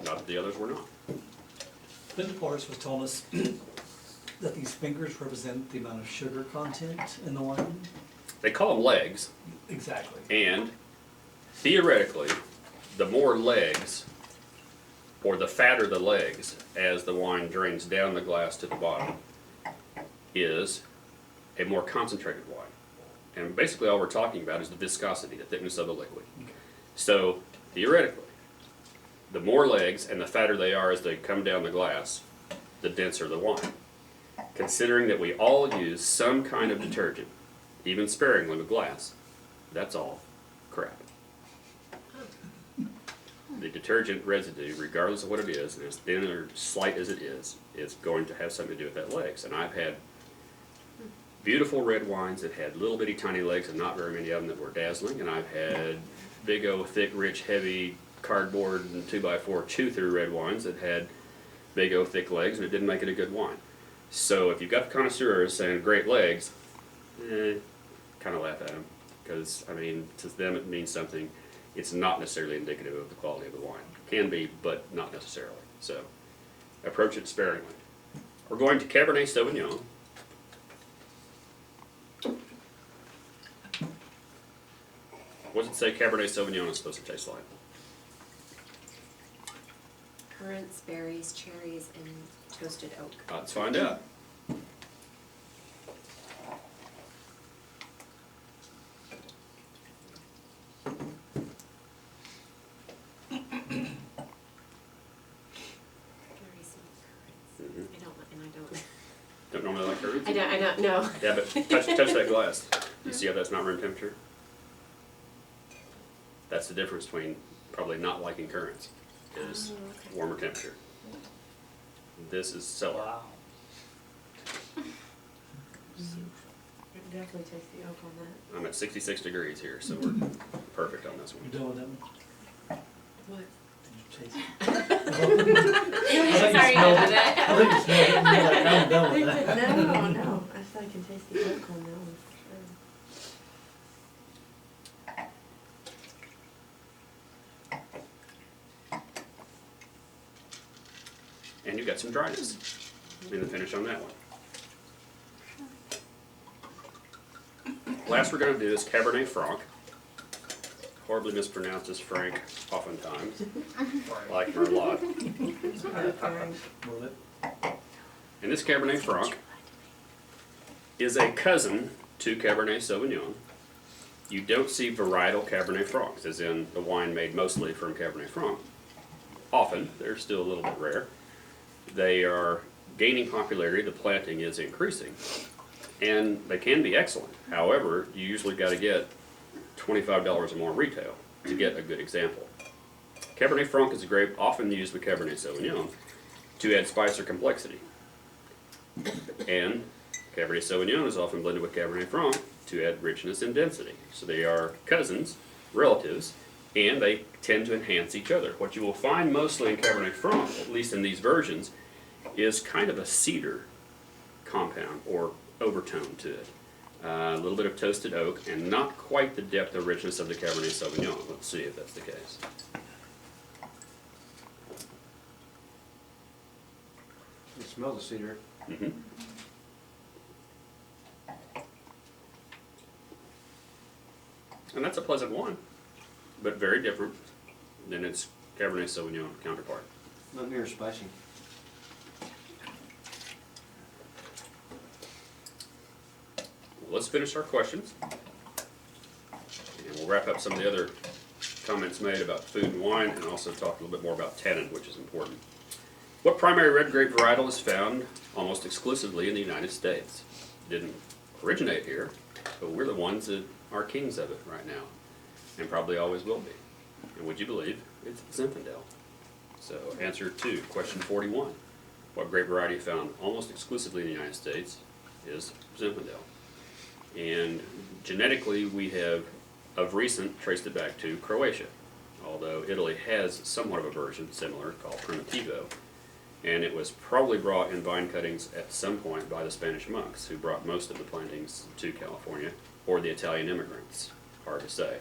Not that the others were not. Linda Forrest was telling us that these fingers represent the amount of sugar content in the wine. They call them legs, Exactly. and theoretically, the more legs, or the fatter the legs, as the wine drains down the glass to the bottom, is a more concentrated wine. And basically all we're talking about is the viscosity, the thickness of the liquid. So, theoretically, the more legs and the fatter they are as they come down the glass, the denser the wine. Considering that we all use some kind of detergent, even sparingly with glass, that's all crap. The detergent residue, regardless of what it is, and as thin or slight as it is going to have something to do with that legs. And I've had beautiful red wines that had little bitty tiny legs and not very many of them that were dazzling, and I've had big old thick rich heavy cardboard and 2x4 chew through red wines that had big old thick legs and it didn't make it a good wine. So if you've got the connoisseurs saying great legs, kind of laugh at them, because I mean to them it means something. It's not necessarily indicative of the quality of the wine. Can be, but not necessarily. So approach it sparingly. We're going to Cabernet Sauvignon. What does it say Cabernet Sauvignon is supposed to taste like? currants, berries, cherries, and toasted oak. Let's find out. Berries and currants. Mhm. I don't, and I don't. Don't normally like currants? I don't know. Yeah, but touch that glass. You see how that's not room temperature? That's the difference between probably not liking currants, is Oh, okay. warmer temperature. This is cellar. Wow. I can definitely taste the oak on that. I'm at 66 degrees here, so we're perfect on this You one. done with that one? What? Did you taste it? Sorry about that. I think you smelled it and you're like, I'm done with that. No, I thought I can taste the oak on that one for sure. And you've got some dryness in the finish on that one. Last we're going to do is Cabernet Franc. Horribly mispronounced as Frank, oftentimes, like Merlot. Will it? And this Cabernet Franc is a cousin to Cabernet Sauvignon. You don't see varietal Cabernet Francs, as in the wine made mostly from Cabernet Franc. Often, they're still a little bit rare. They are gaining popularity, the planting is increasing, and they can be excellent. However, you usually got to get $25 or more retail to get a good example. Cabernet Franc is a grape often used with Cabernet Sauvignon to add spice or complexity. And Cabernet Sauvignon is often blended with Cabernet Franc to add richness and density. So they are cousins, relatives, and they tend to enhance each other. What you will find mostly in Cabernet Franc, at least in these versions, is kind of a cedar compound or overtone to it. A little bit of toasted oak, and not quite the depth or richness of the Cabernet Sauvignon. Let's see if that's the case. It smells of cedar. Mm-hmm. And that's a pleasant wine, but very different than its Cabernet Sauvignon counterpart. Not near as spicy. Let's finish our questions, and we'll wrap up some of the other comments made about food and wine, and also talk a little bit more about tannin, which is important. What primary red grape varietal is found almost exclusively in the United States? Didn't originate here, but we're the ones that are kings of it right now, and probably always will be. And would you believe it's Zinfandel? So answer 2, question 41. What grape variety found almost exclusively in the United States is Zinfandel? And genetically, we have, of recent, traced it back to Croatia, although Italy has somewhat of a version similar called Primitivo, and it was probably brought in vine cuttings at some point by the Spanish monks, who brought most of the plantings to California, or the Italian immigrants, hard to say.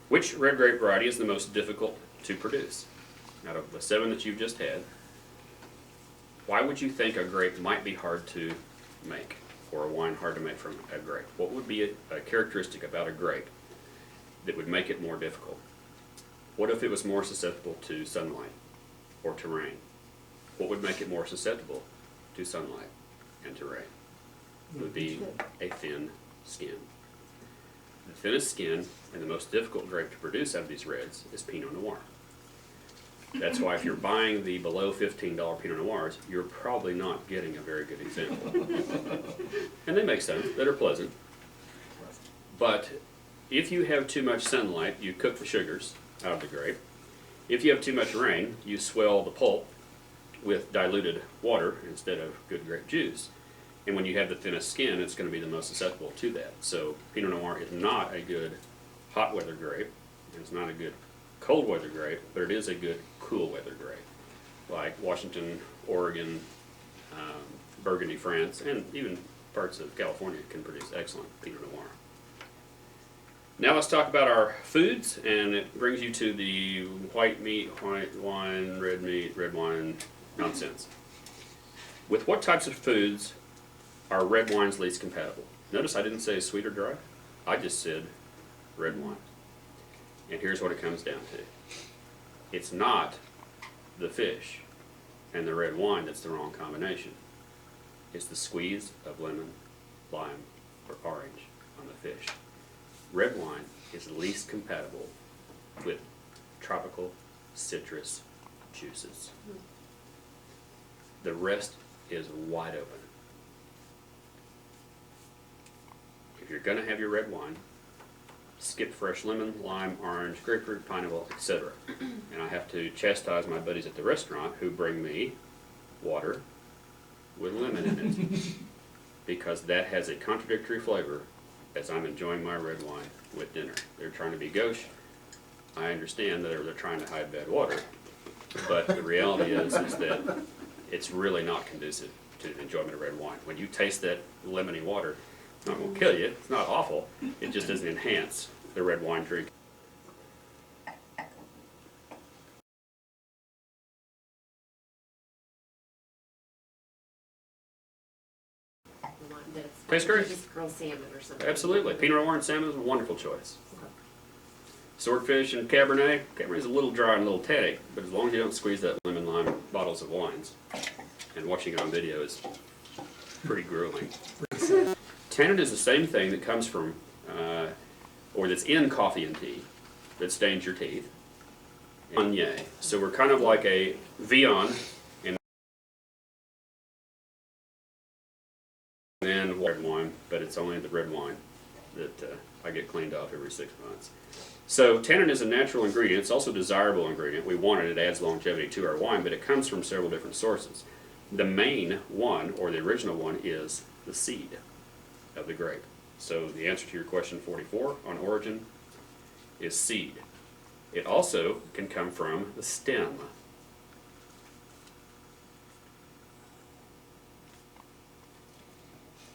Which red grape variety is the most difficult to produce? Out of the 7 that you've just had, why would you think a grape might be hard to make, or a wine hard to make from a grape? What would be a characteristic about a grape that would make it more difficult? What if it was more susceptible to sunlight or to rain? What would make it more susceptible to sunlight and to rain? It would be a thin skin. The thinnest skin and the most difficult grape to produce out of these reds is Pinot Noir. That's why if you're buying the below $15 Pinot Noirs, you're probably not getting a very good example. And they make some that are pleasant. But if you have too much sunlight, you cook the sugars out of the grape. If you have too much rain, you swell the pulp with diluted water instead of good grape juice. And when you have the thinnest skin, it's going to be the most susceptible to that. So Pinot Noir is not a good hot weather grape. It's not a good cold weather grape, but it is a good cool weather grape. Like Washington, Oregon, Burgundy, France, and even parts of California can produce excellent Pinot Noir. Now let's talk about our foods, and it brings you to the white meat, white wine, red wine nonsense. With what types of foods are red wines least compatible? Notice I didn't say sweet or dry. I just said red wine. And here's what it comes down to. It's not the fish and the red wine that's the wrong combination. It's the squeeze of lemon, lime, or orange on the fish. Red wine is least compatible with tropical citrus juices. The rest is wide open. If you're going to have your red wine, skip fresh lemon, lime, orange, grapefruit, pineapple, etc. And I have to chastise my buddies at the restaurant who bring me water with lemon in it because that has a contradictory flavor as I'm enjoying my red wine with dinner. They're trying to be gauche. I understand that they're trying to hide bad water, but the reality is that it's really not conducive to the enjoyment of red wine. When you taste that lemony water, it's not going to kill you. It's not awful. It just doesn't enhance the red wine drink. The one that's Tastes great. just grilled salmon or something. Absolutely. Pinot Noir and salmon is a wonderful choice. Swordfish and Cabernet. Cabernet is a little dry and a little tannic, but as long as you don't squeeze that lemon lime bottles of wines, and watching it on video is pretty grueling. Tannin is the same thing that comes from, or that's in coffee and tea, that stains your teeth. Onion. So we're kind of like a Vion, and then red wine, but it's only the red wine that I get cleaned off every 6 months. So tannin is a natural ingredient. It's also a desirable ingredient. We want it. It adds longevity to our wine, but it comes from several different sources. The main one, or the original one, is the seed of the grape. So the answer to your question 44 on origin is seed. It also can come from the stem.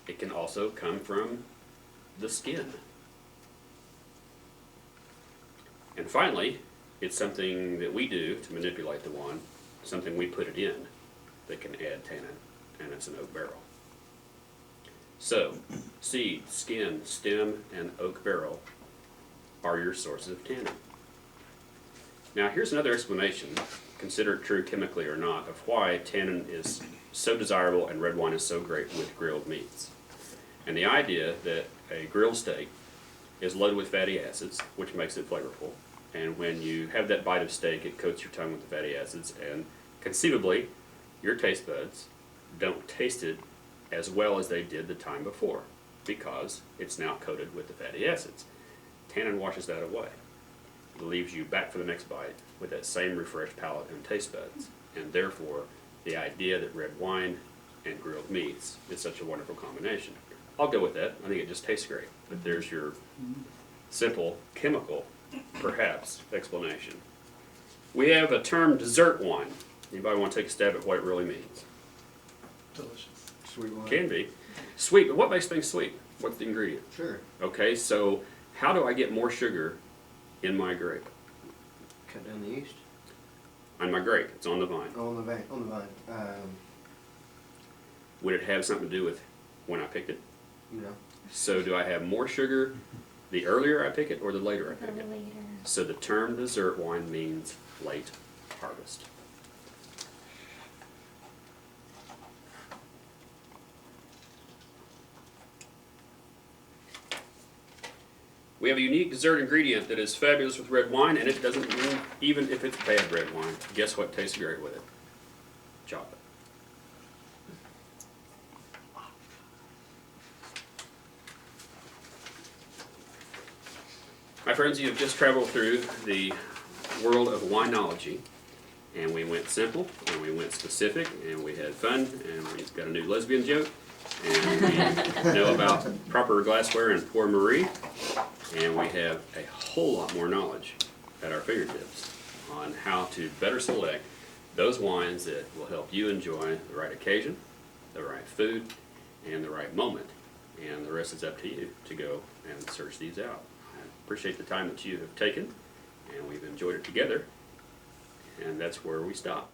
It can also come from the skin. And finally, it's something that we do to manipulate the wine, something we put it in that can add tannin, and it's an oak barrel. So, seed, skin, stem, and oak barrel are your sources of tannin. Now here's another explanation, consider it true chemically or not, of why tannin is so desirable and red wine is so great with grilled meats. And the idea that a grilled steak is loaded with fatty acids, which makes it flavorful. And when you have that bite of steak, it coats your tongue with the fatty acids, and conceivably, your taste buds don't taste it as well as they did the time before, because it's now coated with the fatty acids. Tannin washes that away. It leaves you back for the next bite with that same refreshed palate and taste buds. And therefore, the idea that red wine and grilled meats is such a wonderful combination. I'll go with that. I think it just tastes great. But there's your simple chemical, perhaps, explanation. We have a term dessert wine. Anybody want to take a stab at what it really means? Delicious. Sweet wine. Can be. Sweet, but what makes things sweet? What's the ingredient? Sure. Okay, so how do I get more sugar in my grape? Cut down the yeast. On my grape, it's on the vine. On the vine. On the vine. Would it have something to do with when I picked it? You know. So do I have more sugar the earlier I pick it or the later I The pick it? later. So the term dessert wine means late harvest. We have a unique dessert ingredient that is fabulous with red wine, and it doesn't mean even if it's bad red wine. Guess what tastes great with it? Chocolate. My friends, you have just traveled through the world of wineology, and we went simple, and we went specific, and we had fun, and we got a new lesbian joke, and we know about proper glassware and pour Marie, and we have a whole lot more knowledge at our fingertips on how to better select those wines that will help you enjoy the right occasion, the right food, and the right moment. And the rest is up to you to go and search these out. I appreciate the time that you have taken, and we've enjoyed it together, and that's where we stop.